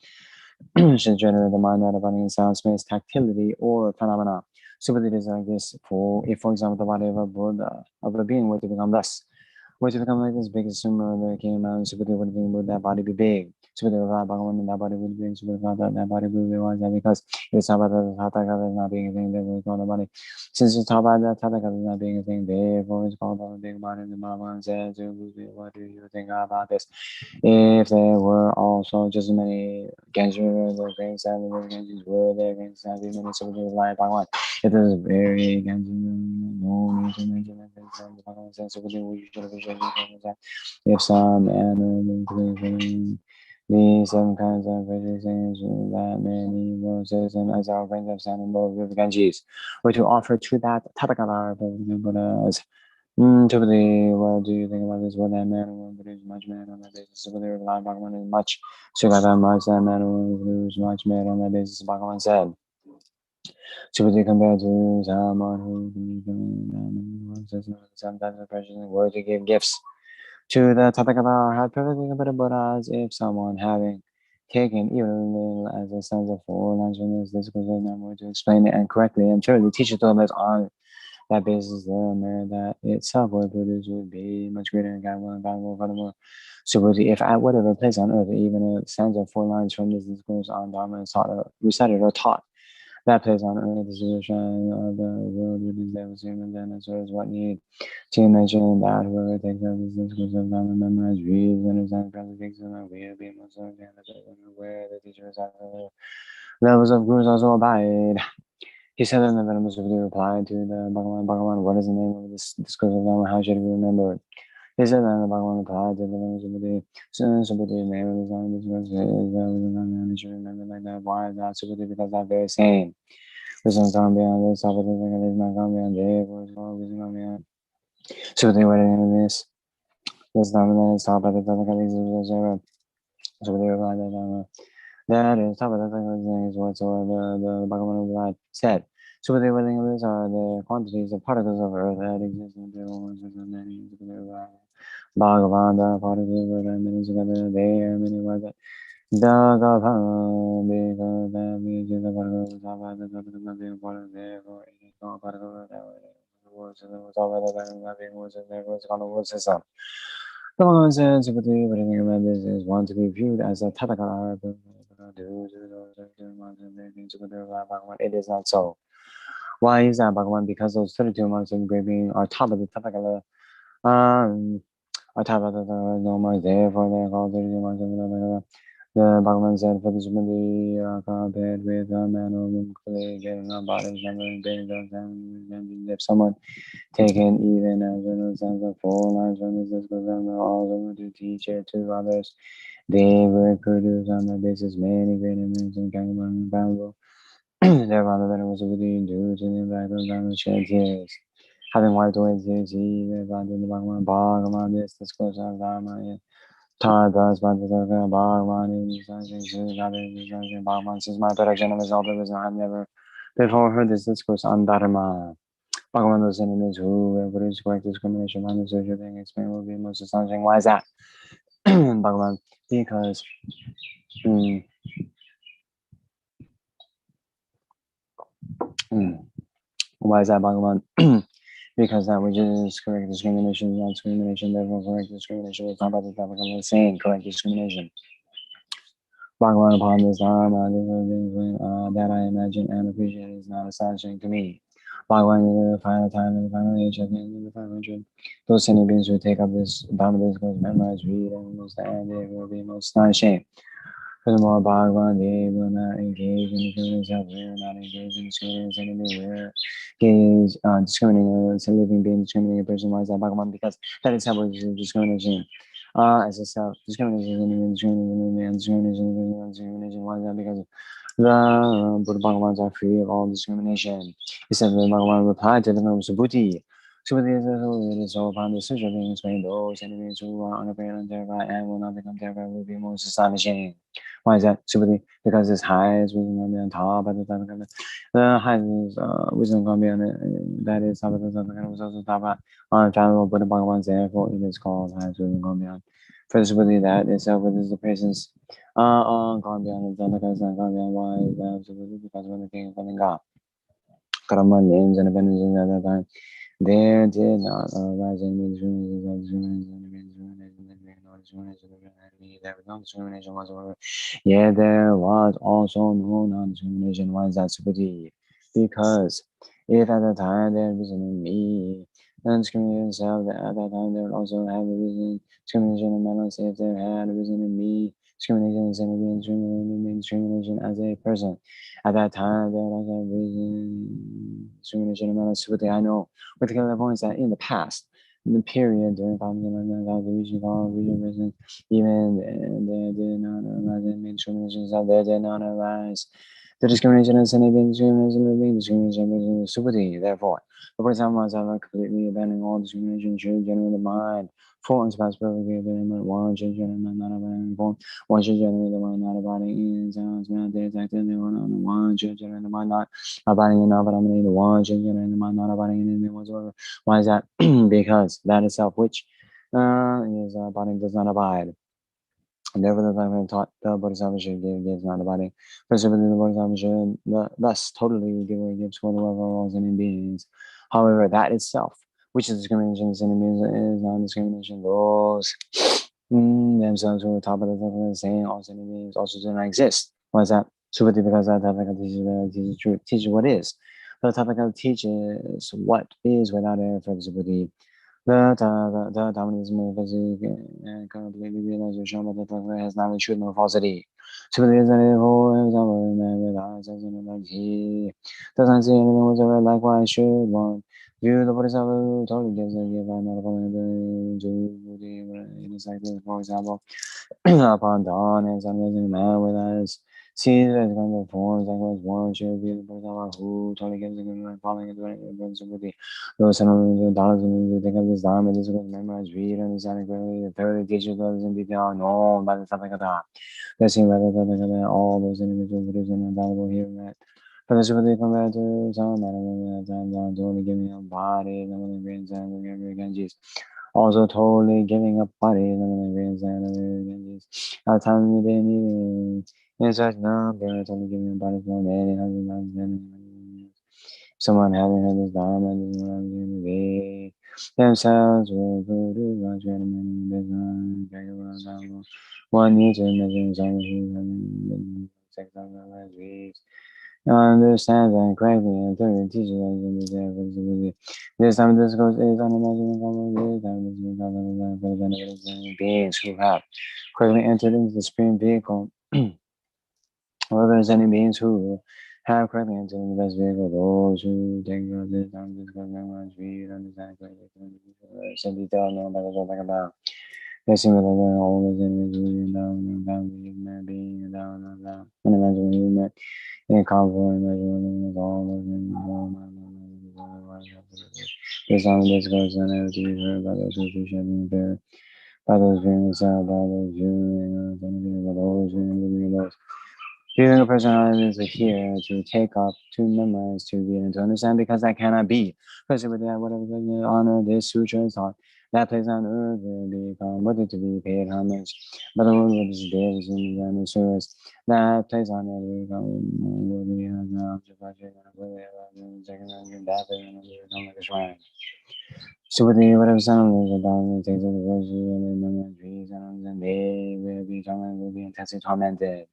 Speaker 1: should generate the mind not abiding in sound, space, tactility, or phenomena. So it is like this. For example, the body of a Buddha, of a being were to become less. Were to become like this big as sumo, there came out, so would that body be big? So the Bhagavan and that body would be big, so that body would be wise, because it's not about the Tathagata not being a thing, therefore it's called a body. Since it's not about the Tathagata not being a thing, therefore it's called a big body. The Bhagavan says, what do you think about this? If there were also just as many Ganges, the great seven Ganges were there, Ganges, the many so they like Bhagavan. It is very Ganges, no need to mention that the Bhagavan says, so we should appreciate that. If some animal including these seven kinds of recitations that many Moses and as our friends have sent in both with Ganges were to offer to that Tathagata Buddhas. Typically, what do you think about this? What that man will produce much merit on that basis. So whether Lama Bhagavan is much, so that much that man will produce much merit on that basis, Bhagavan said. So would you compare to someone who sometimes the person were to give gifts to the Tathagata had perfectly competent Buddhas if someone having taken even as a sense of 4 lines from this discourse were to explain it and correctly and truly teach it to others on that basis, the merit that itself would produce would be much greater and God will furthermore. So if at whatever place on earth, even a stanza of 4 lines from this discourse on Dharma is taught or recited or taught, that place on earth is the shine of the world which is there with humans and as well as what need to mention that whoever takes up this discourse of Dharma memorize, reads, understands, practices, takes them, and will be most aware the teacher is at the levels of gurus also abide. He said that the Venerable Buddha replied to the Bhagavan, what is the name of this discourse of Dharma? How should we remember it? He said that the Bhagavan replied to the Venerable Buddha, Subhuti, the name of this Dharma discourse is you should remember like that. Why is that Subhuti? Because that very same. Wisdom come beyond this, opportunity is not come beyond there, wisdom come beyond. Subhuti, what is the name of this? This Dharma is top of the Dharma. Subhuti replied that is top of the Dharma is whatsoever the Bhagavan replied said. So the elements are the quantities of particles of earth that exist in the world. Bhagavan, the particles of earth, many together, they are many words. Dagabha, because that means the particles of the particles of the water, therefore it is not particles of the words of the words of the words on the world system. The Bhagavan says, everything about this is one to be viewed as a tathagata. It is not so. Why is that, Bhagavan? Because those 32 months of engraving are top of the tathagata. Are top of the no more, therefore they are called 32 months of the tathagata. The Bhagavan said, for this would be compared with a man who clearly getting a body's number and being done. If someone taken even as a sense of full knowledge from this discourse and also to teach it to others, they would produce on that basis many great immense and valuable. Therefore, the venerable Buddha due to the impact of Dharma shed tears. Having wiped away tears, he replied to the Bhagavan, this discourse of Dharma. Thus, Bhagavan since my direction of his elder wisdom, I have never before heard this discourse on Dharma. Bhagavan, those enemies who produce correct discrimination on the social thing explain will be most astonishing. Why is that? Bhagavan, because why is that, Bhagavan? Because that which is correct discrimination is not discrimination, therefore correct discrimination is not about the topic of the same correct discrimination. Bhagavan, upon this Dharma, that I imagine and appreciate is not astonishing to me. Bhagavan, in the final time and the final age at the end of the 500, those sentient beings who take up this Dharma discourse, memorize, read, and understand, they will be most astonishing. Furthermore, Bhagavan, they will not engage in discriminating self, we will not engage in discriminating enemy, we will engage discriminating a living being, discriminating a person. Why is that, Bhagavan? Because that is how we discrimination. As a self, discrimination, discrimination. Why is that? Because the Buddha Bhagavans are free of all discrimination. He said that Bhagavan replied to the Venerable Subhuti. Subhuti is so upon the social beings, when those enemies who are unafraid and terrified and will not become terrified will be most astonishing. Why is that, Subhuti? Because his highest wisdom can be on top of the Tathagata. The highest wisdom can be on that is top of the Tathagata was also top of unfathomable Buddha Bhagavans, therefore it is called highest wisdom can be on. First, Subhuti, that itself is the presence gone beyond the Tathagata, gone beyond why is that Subhuti? Because when the king of God, Karama names and abandons at that time, there did not arise any discrimination of there was no discrimination whatsoever. Yeah, there was also no non-discrimination. Why is that, Subhuti? Because if at the time there was in me, non-discrimination self, at that time there would also have a reason. Discrimination in balance if there had arisen in me. Discrimination is discrimination as a person. At that time, there was a reason discrimination among us. But I know particular points that in the past, in the period during the region region, even there did not arise any discriminations out there did not arise. The discrimination is any discrimination is Subhuti. Therefore, the person must have completely abandoning all discrimination should generate the mind. Full and specific one should generate not abandoning form. One should generate the mind not abiding in sounds, methods, activity, one should generate the mind not abiding in not abiding the one should generate the mind not abiding in anything whatsoever. Why is that? Because that is self which is abiding does not abide. And therefore, the time taught the Bodhisattva should gives not abiding. Specifically, the Bodhisattva should thus totally give away gifts for the love of all sentient beings. However, that itself, which is discrimination of sentient beings, is non-discrimination. Those themselves who are top of the saying all sentient beings also do not exist. Why is that? Subhuti, because that Tathagata teaches truth, teaches what is. The Tathagata teaches what is without error for the Subhuti. The Taiwanese metaphysics and completely realized shown that the Tathagata has neither truth nor falsity. Subdue is a whole example with eyes as in like he doesn't see anything whatsoever likewise should one. View the Bodhisattva who totally gives a give and not following the Buddhi in a cycle, for example, upon dawn and sun rising man with eyes. See that kind of forms likewise one should be the Bodhisattva who totally gives a give and following the Buddhi. Those dollars and think of this dharma, this was memorized, read, understand clearly, thoroughly teach those in detail, known by the Tathagata. Blessing by the Tathagata, all those individuals Buddhas and undoubtable here met. For the Super compared to some times only giving up body, the million and the Ganges. Also totally giving up body, the million and the Ganges. At time we didn't need in such number, totally giving up body for many hundred thousand. Someone having heard this dharma and they themselves were Buddhas, Vajra, and Design, one needs to imagine someone who having been sex of their lives. Understands and correctly and thoroughly teaches us in this ability. This time this goes is unimaginable. This time this is for the benefit of beings who have correctly entered into the supreme vehicle. Representing beings who have correctly entered in the best vehicle, those who take this time this goes memorize, read, understand correctly, some detail known by the about. They seem to always in the down, being down, unimaginable human. In convoy measurement is almost in this on this goes and everything heard by those who shedding there, by those being sound, by those viewing, by those viewing those. Viewing a person is here to take up, to memorize, to read, and to understand, because that cannot be. Because with that, whatever the honor this sutra is taught, that place on earth will become worthy to be paid homage. But the world which is there is in the service. That place on earth will become worthy as an object of that place on earth will become like a shrine. So with the whatever sound is about the takes of the virtue and the memory trees and they will be intensely tormented.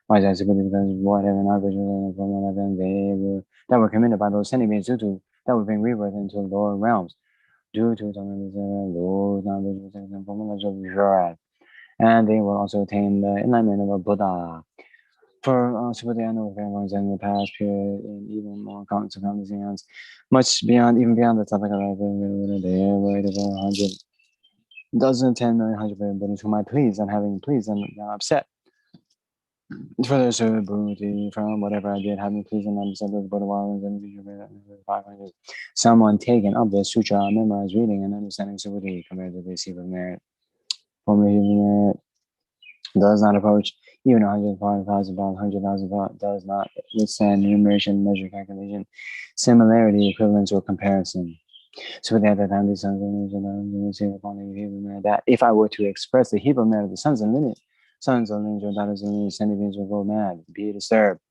Speaker 1: Why that's because whatever not visual from them they were that were committed by those sending beings due to that were being rebirthed into lower realms due to some those non visual things from of Vajra. And they will also attain the enlightenment of a Buddha. For Subhuti, I know very ones in the past period and even more circumstances, much beyond even beyond the topic of there were over 100 dozen 10 million 100 Buddhists whom I pleased and having pleased and upset. Further Subhuti from whatever I did, having pleased and upset those Buddha warriors and 500. Someone taken of the sutra, memorized reading and understanding Subhuti compared to the receive of merit. Formerly merit does not approach even 105,000 pounds, 100,000 pounds, does not withstand numeration, measure, calculation, similarity, equivalence, or comparison. So at that time, the sons and upon the Hebrew merit that if I were to express the Hebrew merit of the sons and lineage, sons of lineage or daughters of lineage, sending beings will go mad, be disturbed.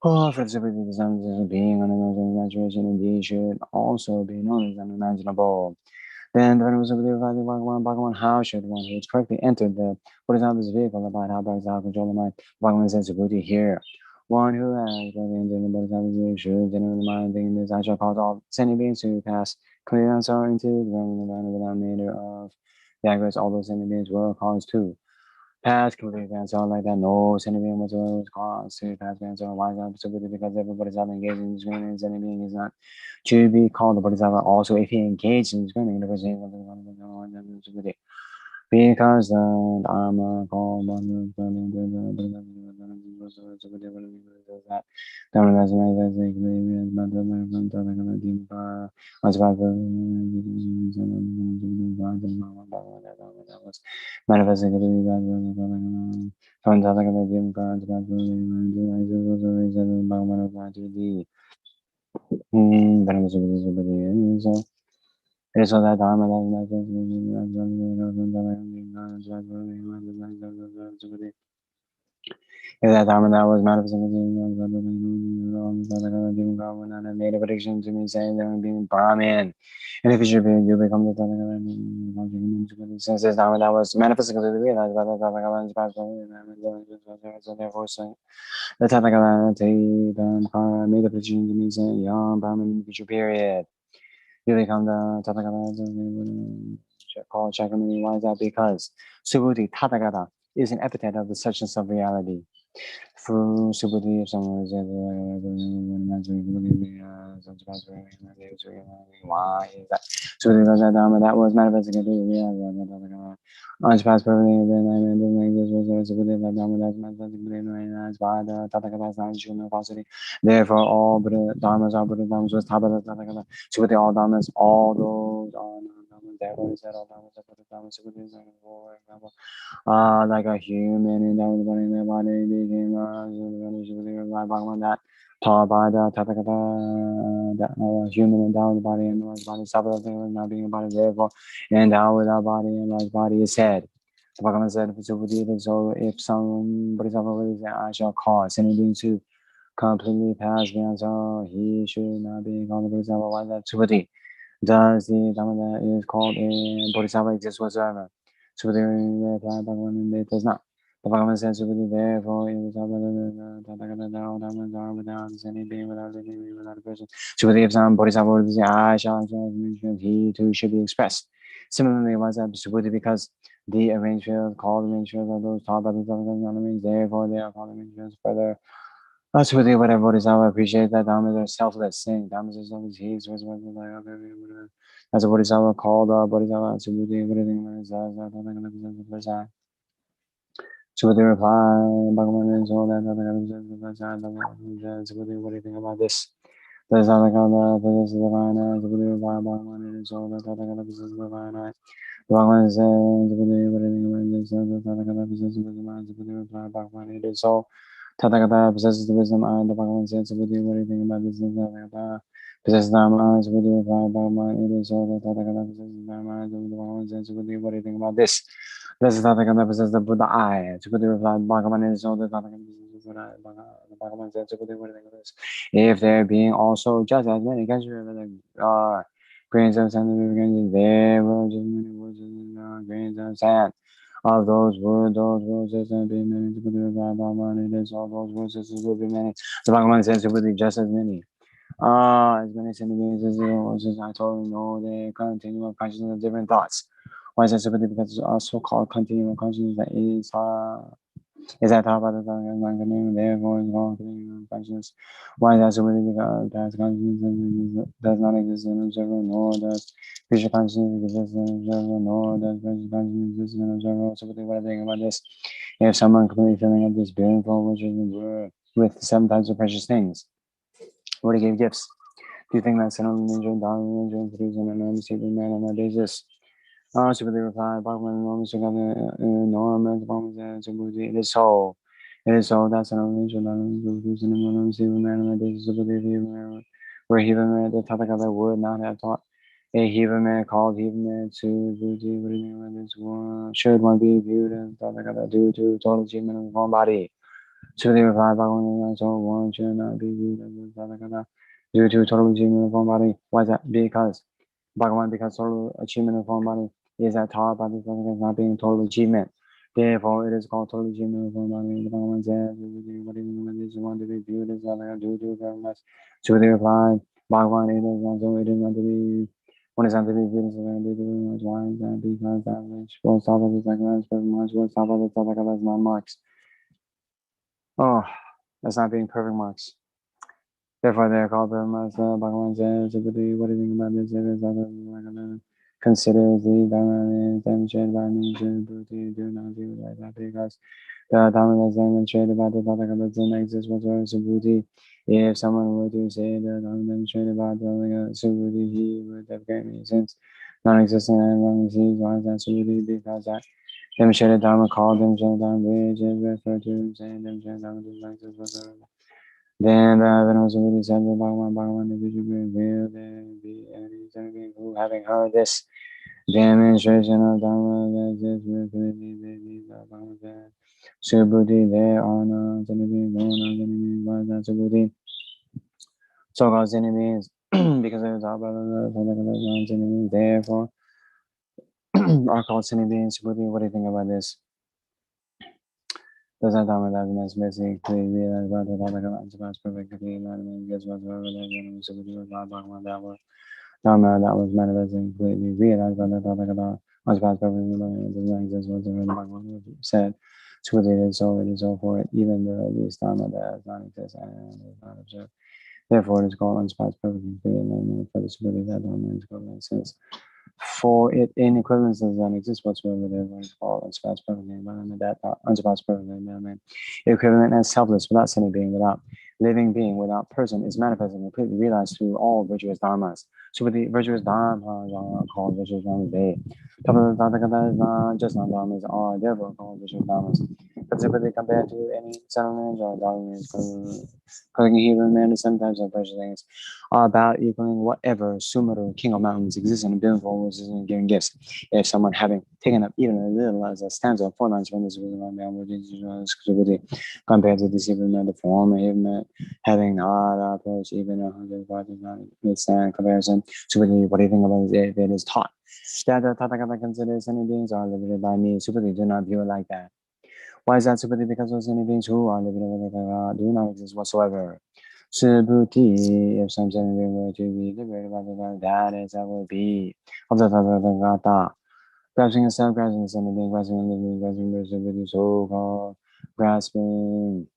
Speaker 1: Oh, for the sympathy of the sons of being unimaginable imagination indeed should also be known as unimaginable. Then the Venerable Bhagavan, how should one who has correctly entered the Bodhisattva's vehicle abide how Bodhisattva control the mind? Bhagavan says Subhuti here. One who has correctly entered the Bodhisattva's vehicle should generally mind thinking this, I shall cause all sending beings to pass clear and sorrow into the realm of the mind without matter of the aggregates, all those sending beings were caused to pass completely advanced all like that. No sending being whatsoever was caused to pass advanced all. Why is that Subhuti? Because every Bodhisattva engaged in discriminating sending being is not to be called a Bodhisattva. Also, if he engaged in discriminating, the person is Subhuti. Because the Dharma called it is so that Dharma if that Dharma that was manifested made a prediction to me saying there will be Brahmin. And if you should be, you become the since this Dharma that was manifested to be realized by the so therefore the Tathagata made a prediction to me saying young Brahmin in the future period. You become the Tathagata called Shakyamuni. Why is that? Because Subhuti Tathagata is an epithet of the suchness of reality. For Subhuti, if someone is why is that? Subhuti goes that Dharma that was manifested in the unsurpassed perfectly, then I mean, this was Subhuti that Dharma that's manifested in by the Tathagata's non-human falsity. Therefore, all Buddha Dharmas are Buddha Dharmas was Tathagata Tathagata. Subhuti, all Dharmas, all those are non-Dharmas. Therefore, is that all Dharmas are Buddha Dharmas. Subhuti is for example. Like a human endowed body in their body became that taught by the Tathagata, that human endowed body and large body, Sabbath not being a body, therefore endowed with our body and large body is said. The Bhagavan said, so if some Bodhisattva believes that I shall cause anything to completely pass beyond, so he should not be called a Bodhisattva. Why is that Subhuti? Does the Dhamma that is called a Bodhisattva exist whatsoever? Subhuti replied, Bhagavan, it does not. The Bhagavan said, Subhuti, therefore, it is all Dhammas are without any being, without any being, without a person. Subhuti, if some Bodhisattva were to say, I shall express, he too should be expressed. Similarly, why is that Subhuti? Because the arranged fields, called arranged fields, are those taught by the Dhamma, therefore they are called arranged fields. Further, that's really whatever Bodhisattva appreciate that Dhammas are selfless, saying Dhammas are selfless. He is as a Bodhisattva called Bodhisattva Subhuti. What do you think about this? Subhuti replied, Bhagavan is all that Subhuti, what do you think about this? The Satakana possesses divine eyes. Subhuti replied, Bhagavan is all that divine eyes. Bhagavan said, Subhuti, what do you think about this? The Satakana possesses divine eyes. Subhuti replied, Bhagavan, it is so. Tathagata possesses the wisdom eye. The Bhagavan said, Subhuti, what do you think about this? Tathagata possesses Dharma eye. Subhuti replied, Bhagavan, it is so that Tathagata possesses Dharma eye. The Bhagavan said, Subhuti, what do you think about this? This is Tathagata possesses the Buddha eye. Subhuti replied, Bhagavan, it is so that Tathagata possesses the Buddha eye. The Bhagavan said, Subhuti, what do you think of this? If there being also just as many grains of sand, there were just many words grains of sand. Of those words will be many. Subhuti replied, Bhagavan, it is all those words will be many. The Bhagavan says, Subhuti, just as many. As many sentients as I totally know the continuum of consciousness of different thoughts. Why is that Subhuti? Because it's also called continuum of consciousness that is that thought by the non-continuum, therefore is called continuum of consciousness. Why is that Subhuti? Because that consciousness does not exist in an observer, nor does future consciousness exist in an observer, nor does present consciousness exist in an observer. Subhuti, what do you think about this? If someone completely filling up this beautiful, which is the word, with 7 types of precious things, what he gave gifts. Do you think that Sanam Ninja, Dharma Ninja, Three and enormous Hebrew man on that basis? Subhuti replied, Bhagavan enormous enormous performance Subhuti. It is so. It is so that Sanam Ninja, Dharma Ninja, Three and enormous Hebrew man on that basis. Subhuti, where Hebrew man, the Tathagata would not have taught a Hebrew man called Hebrew man to Subhuti. What do you think about this one? Should one be viewed as Tathagata due to total achievement of the form body? Subhuti replied, Bhagavan, so one should not be viewed as Tathagata due to total achievement of form body. Why is that? Because Bhagavan, because total achievement of form body is that taught by the Tathagata not being total achievement. Therefore, it is called total achievement of form body. The Bhagavan says, what do you mean by this? You want to be viewed as Tathagata due to very much. Subhuti replied, Bhagavan, it is not so. It is not to be. One is not to be viewed as Tathagata due to very much. Why is that? Because that which was taught by the Tathagata is very much was taught by the Tathagata is not marks. Oh, that's not being perfect marks. Therefore, they are called Brahmas. Bhagavan says, Subhuti, what do you think about this? It is other considers the Dharma is demonstrated by me. Subhuti, do not do like that because the Dharma is demonstrated by the Tathagata doesn't exist whatsoever. Subhuti, if someone were to say the Dharma demonstrated by the Subhuti, he would have great me since non-existent and wrong disease. Why is that Subhuti? Because that demonstrated Dharma called demonstrated Dharma, which is referred to saying demonstrated Dharma doesn't exist whatsoever. Then Venerable Subhuti said to Bhagavan, if you should be real, there be any being who, having heard this demonstration of Dharma that exists within these Bhagavan said, Subhuti, there are no beings, no beings, why is that Subhuti? So-called beings, because they were taught by the beings, therefore are called beings. Subhuti, what do you think about this? Does that Dharma that is basically realized by the Tathagata unsurpassed perfectly enlightenment gets whatsoever there's Subhuti was not Bhagavan that was Dharma that was manifesting completely realized by the Tathagata unsurpassed perfectly enlightenment does not exist whatsoever. The Bhagavan said, Subhuti, it is so for it, even the least dharma that does not exist and is not observed. Therefore, it is called unspots perfectly clear, and for the Subhuti, that dharma is equivalent, since for it in equivalence does not exist whatsoever, therefore it is called unspots perfectly, but that unspots perfectly, equivalent as selfless, without any being, without living being, without person, is manifest and completely realized through all virtuous dharmas. So with the virtuous dharmas are called virtuous dharmas. They is not just non-dharmas are therefore called virtuous dharmas. But simply compared to any settlements or dogmas, calling Hebrew man sometimes of precious things are about equaling whatever Sumeru, king of mountains, exists in a billion forms and giving gifts. If someone having taken up even a little as a stanza of 4 lines from this compared to this even the form of him having not approached even 100 withstand comparison. So what do you think about it if it is taught that the Tathagata considers any beings are limited by me? Supati do not view it like that. Why is that Supati? Because those any beings who are limited by the do not exist whatsoever. Subhuti, if some certain being were to be liberated by the that is that would be of the Tathagata. Grasping a self, grasping a certain being, grasping a living, grasping the Subhuti, so called grasping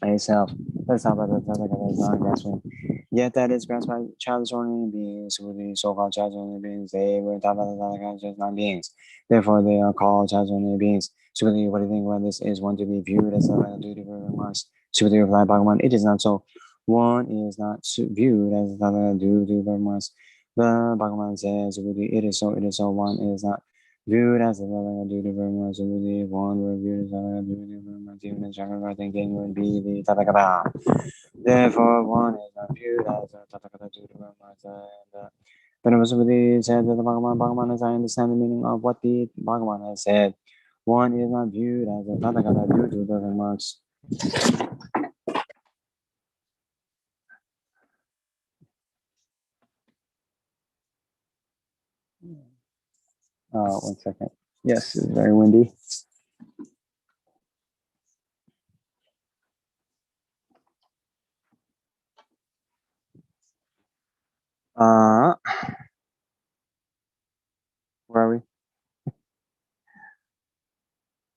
Speaker 1: a self. That's not about the Tathagata is not grasping. Yet that is grasped by childish ordinary beings, with the so-called childish ordinary beings. They were taught by the Tathagata just not beings. Therefore, they are called childish ordinary beings. Subhuti, what do you think about this? Is one to be viewed as a duty for remarks? Subhuti replied, Bhagavan, it is not so. One is not viewed as a duty for remarks. The Bhagavan says, Subhuti, it is so. One is not viewed as a duty for remarks. Subhuti, one were viewed as a duty for remarks. Even in Chakravartin thinking would be the Tathagata. Therefore, one is not viewed as a Tathagata duty for remarks. And Venerable Subhuti said that the Bhagavan, as I understand the meaning of what the Bhagavan has said, one is not viewed as a Tathagata due to the remarks. One second. Yes, it's very windy. Where are we?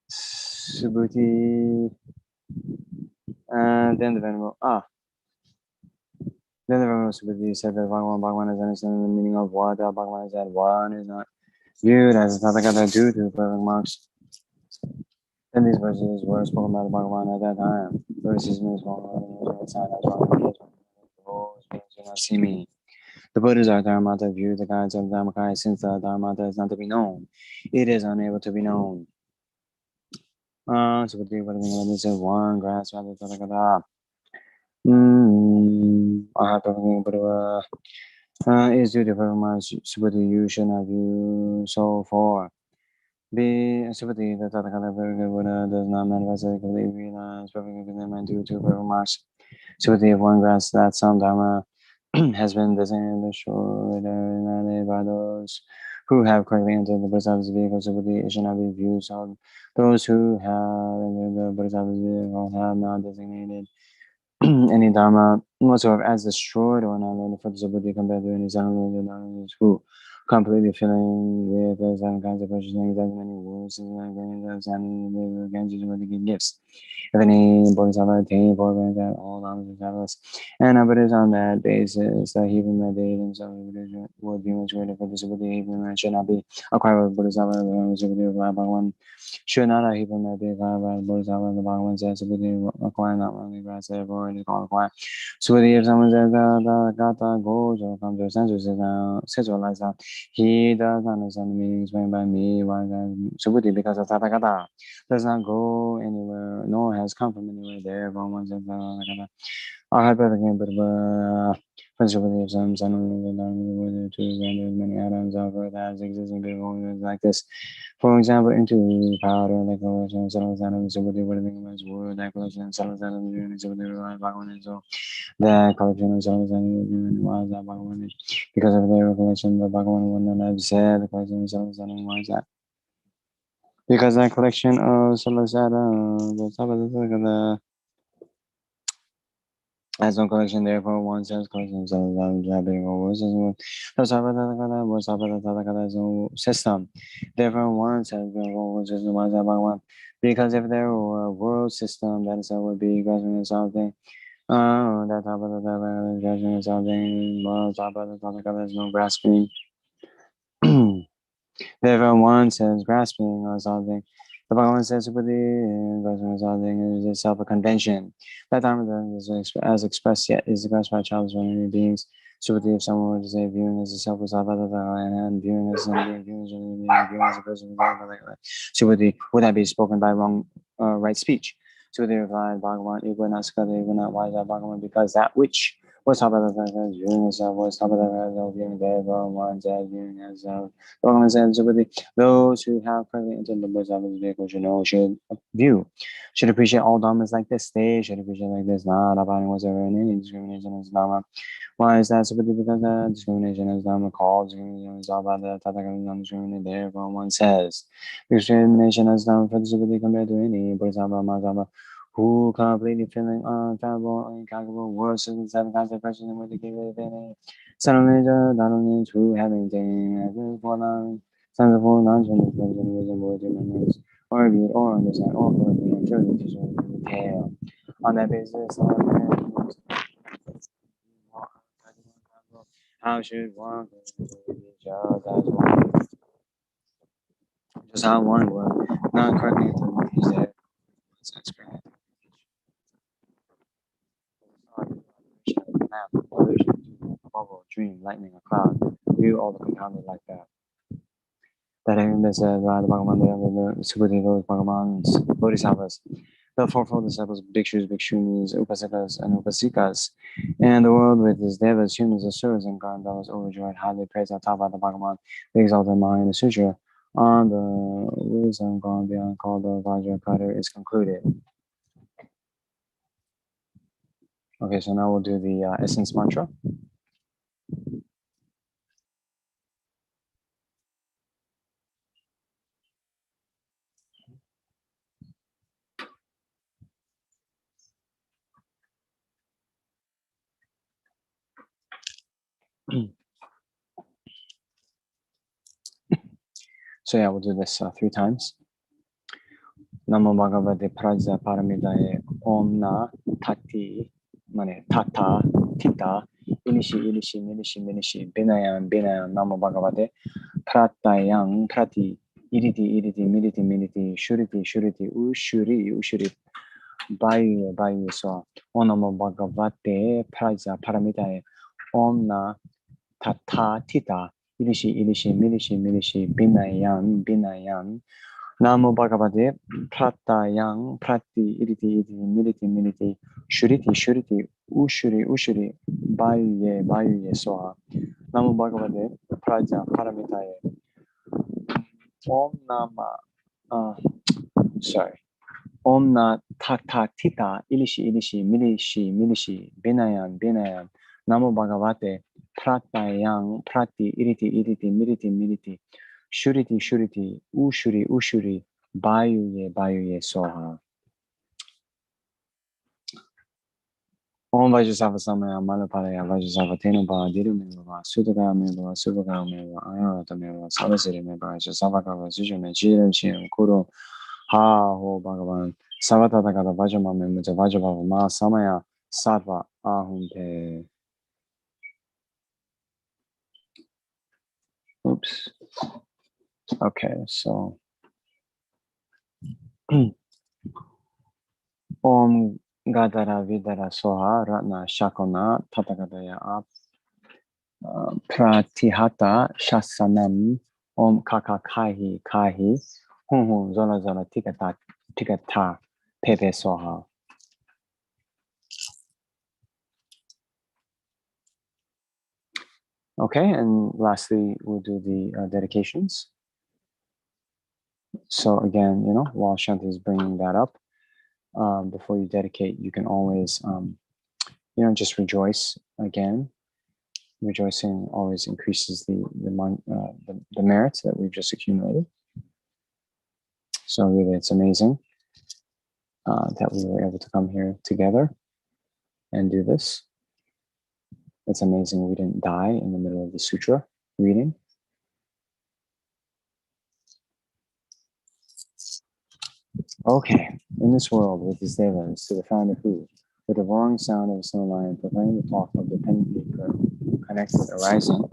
Speaker 1: Subhuti, and then the Venerable. Then the Venerable Subhuti said that Bhagavan is understanding the meaning of what Bhagavan said. One is not viewed as a Tathagata due to the remarks. Then these verses were spoken by the Bhagavan at that time. Verses means do not see me. The Buddhas are Dharmata view the guides of Dharmakaya. Since the Dharmata is not to be known, it is unable to be known. So what do you say? One grasp rather Tathagata. Is due to Brahma's Subhuti, you should not view so for. B. Subhuti, the Tathagata Buddha does not manifest as completely realized perfectly commitment due to Brahma's Subhuti. If one grasps that some Dharma has been designated shorter by those who have correctly entered the Bodhisattva's vehicle, Subhuti, it should not be viewed. So those who have entered the Bodhisattva's vehicle have not designated any dharma whatsoever as destroyed or annihilated for the Subhuti compared to any Dharmas who completely filling with those seven kinds of precious things, as many words, and gifts. If any Bodhisattva attain for that all Dharmas are fabulous. And but is on that basis that he even that they himself would be much greater for the Subhuti, even should not be acquired with Bodhisattva, the Subhuti of Bhagavan. Should not a heathen that be acquired by the Bodhisattva, the Bhagavan says, Subhuti acquire not only grass, therefore it is called acquire. Subhuti, if someone says the Gata goes or comes to a sense, says or lies down, he does not understand the meaning explained by me. Why that Subhuti, because of Tathagata, does not go anywhere, nor has come from anywhere. Therefore, one says Tathagata. I had better game, but principally of some whether to render many atoms of earth as existing before like this. For example, into powder, like collection, settles atoms, so what they would think about word, that collection, settles atoms, so they rely back on it. So that collection of settles atoms, was that back on it. Because of their collection, the Bhagavan would not have said the collection of settles atoms was that. Because that collection of settles atoms, the as no collection, therefore one says collection so system. Therefore one says Because if there were a world system, that is, would be grasping at something. That top of the topic, grasping at something. Well, top of the topic, there's no grasping. If one says grasping or something, the Bhagavan says grasping or something is itself a convention. That time is as expressed yet is expressed by childish human beings. Subdue, if someone were to say viewing as a self was and viewing as something, viewing as a person, subdue, would that be spoken by wrong right speech? Subdue replied, Bhagavan, equal not skada, equal not wise, Bhagavan, because that which was viewing as was viewing therefore one says viewing as those who have currently entered the Buddha's vehicle should view, should appreciate all dhammas like this. They should appreciate like this, not abiding whatsoever in any discrimination as dhamma. Why is that? Simply because discrimination is dhamma called discrimination is all about the tathagata non-discriminate. Therefore, one says discrimination is dhamma for disability compared to any bodhisattva, mahasatva, who completely feeling unfathomable, incalculable words and seven kinds of questions and with the given any suddenly not only true having taken as for non sensible non-gender wisdom word memories or read or understand or correctly and truly to show in detail. On that basis, how should one just how one word not correctly to use that sense correct. Bubble, dream, lightning, a cloud. View all the compounded like that. That having been said by the Bhagavan, the Subhuti, those Bhagavans, Bodhisattvas, the fourfold disciples, bhikshus, bhikshunis, upasakas, and upasikas, and the world with its devas, humans, asuras, and gandharvas overjoyed, highly praised on top of the Bhagavan, the exalted mind in the Sutra, on the wisdom gone beyond called the Vajra cutter is concluded. Okay, so now we'll do the essence mantra. So yeah, we'll do this 3 times. Namo Bhagavate Praja Paramidaye Om Na Tati Mane Tata Tita Inishi Inishi Minishi Minishi Binayam Binayam Namo Bhagavate Pratayang Prati Iriti Iriti Militi Militi Shuriti Shuriti Ushuri Ushuri Bayu Bayu So Om Namo Bhagavate Praja Paramidaye Om Na Tata Tita Inishi Inishi Minishi Minishi Binayam Binayam Namo Bhagavate Pratayang Prati Iriti Iriti Militi Militi Shuriti Shuriti Ushuri Ushuri Bayuye Bayuye Soha Namo Bhagavate Praja Paramitaye Om Nama sorry Om Na Tata Tita Ilishi Ilishi Milishi Milishi Binayam Binayam Namo Bhagavate Pratayang Prati Iriti Iriti Militi Militi Shuriti Shuriti Ushuri Ushuri Bayuye Bayuye Soha Om Vajra Samaya Malapalaya Vajra Tenuba Dirumeva Sudaka Meva Subaka Meva Ayata Meva Savasiri Meva Savaka Vajra Chiram Chim Kuro Ha Ho Bhagavan Savata Takata Vajama Memuja Vajava Ma Samaya Sattva Ahumpe. Oops. Okay, so Om Gadara Vidara Soha Ratna Shakona Tatakadaya Pratihata Shasanam Om Kaka Kahi Kahi Hum Hum Zola Zola Tikata Tikata Pepe Soha. Okay, and lastly, we'll do the dedications. So again, while Shanti is bringing that up, before you dedicate, you can always, just rejoice again. Rejoicing always increases the merits that we've just accumulated. So really, it's amazing that we were able to come here together and do this. It's amazing we didn't die in the middle of the sutra reading. Okay, in this world with his devas, to the founder who, with the roaring sound of a snow lion proclaiming the talk of dependently connected arising,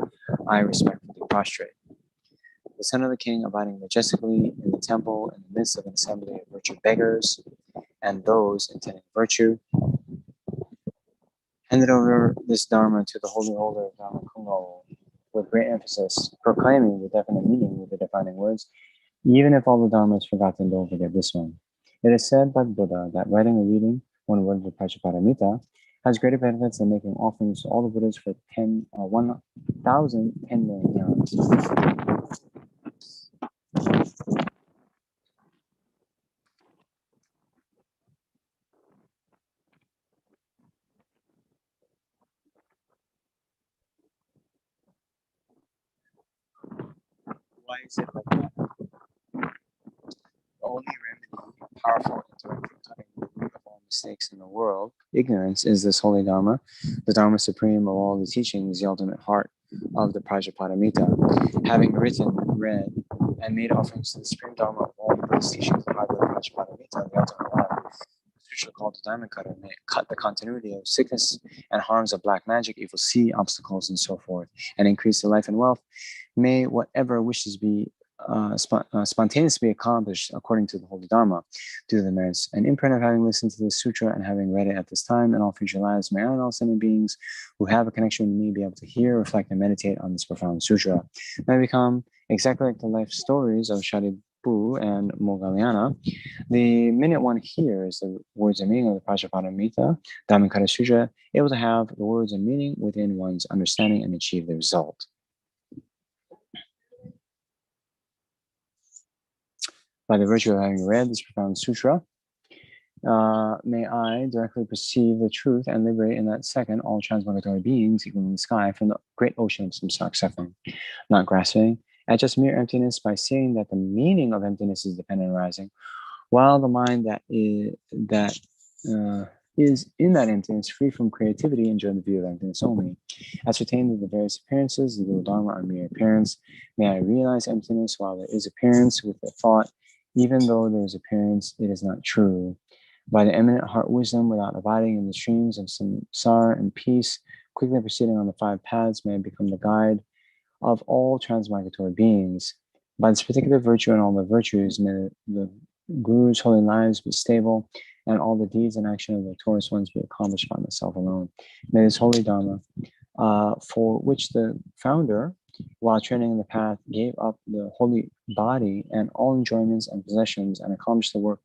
Speaker 1: I respectfully prostrate. The son of the king abiding majestically in the temple in the midst of an assembly of virtue beggars and those intending virtue, handed over this dharma to the holy holder of Dharma Kungo with great emphasis, proclaiming the definite meaning with the defining words, even if all the dharma is forgotten, don't forget this one. It is said by the Buddha that writing or reading one word of the Paramita has greater benefits than making offerings to all the Buddhas for 1,010 million years. Why is it like that? The only remedy powerful in directly cutting the root of all mistakes in the world, ignorance, is this holy Dharma. The Dharma supreme of all the teachings, the ultimate heart of the Prajnaparamita. Having written, read, and made offerings to the supreme Dharma of all the Buddhist teachings, the heart of the Prajnaparamita, the ultimate life, the Sutra called the Diamond Cutter may cut the continuity of sickness and harms of black magic, evil sea, obstacles, and so forth, and increase the life and wealth. May whatever wishes be spontaneously accomplished according to the Holy Dharma, due to the merits and imprint of having listened to this sutra and having read it at this time and all future lives. May I and all sentient beings who have a connection with me be able to hear, reflect, and meditate on this profound sutra. May I become exactly like the life stories of Sharipu and Moggallana. The minute one hears the words and meaning of the Prajnaparamita, Dhammapada Sutra, able to have the words and meaning within one's understanding and achieve the result. By the virtue of having read this profound sutra, may I directly perceive the truth and liberate in that second all transmigratory beings equal in the sky from the great ocean of samsaric suffering, not grasping at just mere emptiness by seeing that the meaning of emptiness is dependent arising, while the mind that is in that emptiness, free from creativity, enjoy the view of emptiness only. Ascertain that the various appearances, the Guru Dharma, are mere appearance. May I realize emptiness while there is appearance with the thought, even though there is appearance, it is not true. By the eminent heart wisdom, without abiding in the streams of samsara and peace, quickly proceeding on the five paths, may I become the guide of all transmigratory beings. By this particular virtue and all the virtues, may the Guru's holy lives be stable, and all the deeds and action of the victorious ones be accomplished by myself alone. May this holy Dharma, for which the founder, while training in the path, gave up the holy body and all enjoyments and possessions and accomplished the work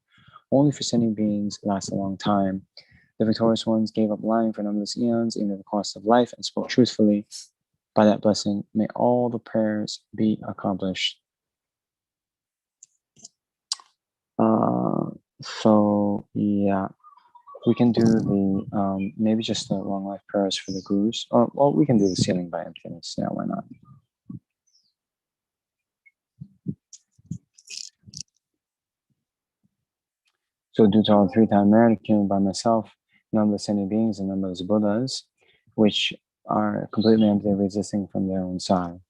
Speaker 1: only for sentient beings, last a long time. The victorious ones gave up lying for numberless eons, even at the cost of life, and spoke truthfully. By that blessing, may all the prayers be accomplished. So yeah, we can do the maybe just the long life prayers for the gurus. Well, we can do the sealing by emptiness. Yeah, why not? So due to all three-time merit accumulated by myself, numberless sentient beings and numberless Buddhas, which are completely empty of existing from their own side.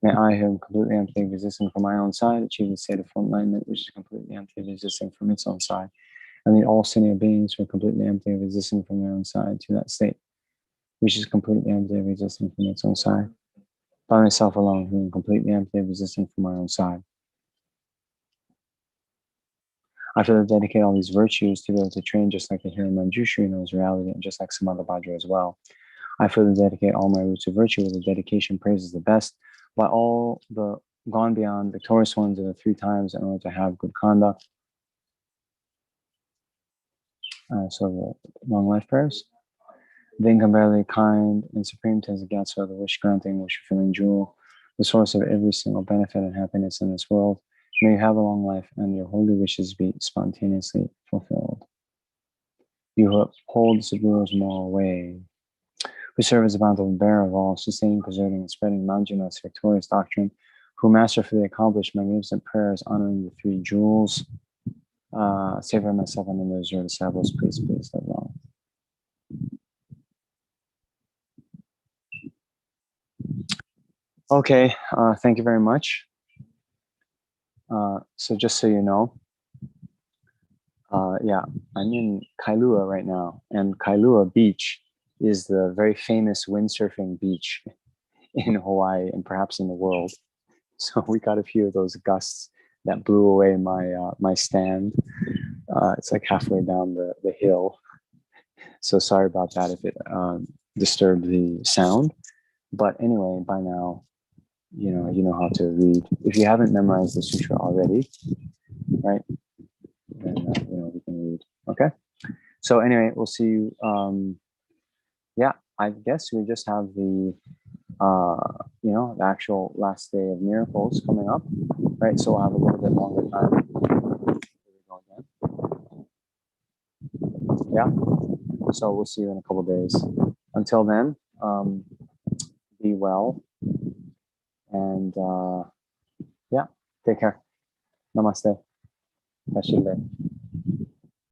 Speaker 1: May I, who am completely empty of existing from my own side, achieve the state of full enlightenment, which is completely empty of existing from its own side, and lead all sentient beings who are completely empty of existing from their own side to that state, which is completely empty of existing from its own side. By myself alone, who am completely empty of existing from my own side. I feel to dedicate all these virtues to be able to train just like the hero Manjushri knows reality, and just like some other Vajra as well. I feel to dedicate all my roots of virtue with the dedication praises the best, by all the gone beyond victorious ones of the three times in order to have good conduct. So the long life prayers. The incomparably kind and supreme Tenzin-Gyatso, the wish granting, wish fulfilling jewel, the source of every single benefit and happiness in this world. May you have a long life and your holy wishes be spontaneously fulfilled. You who uphold the Sadguru's moral way, who serve as the bountiful bearer of all, sustaining, preserving, and spreading Manjunath's victorious doctrine, who masterfully accomplish magnificent prayers honoring the three jewels. Savor myself and those your disciples, please live long. Okay, thank you very much. So just so you know, Yeah, I'm in Kailua right now, and Kailua Beach is the very famous windsurfing beach in Hawaii and perhaps in the world. So we got a few of those gusts that blew away my stand. It's like halfway down the hill. So sorry about that if it disturbed the sound. But anyway, by now, you know how to read. If you haven't memorized the sutra already, right, then we can read. Okay. So anyway, we'll see you. Yeah, I guess we just have the the actual last day of miracles coming up, right? So we'll have a little bit longer time. Here we go again. Yeah. So we'll see you in a couple days. Until then, be well and yeah, take care. Namaste. Tashile.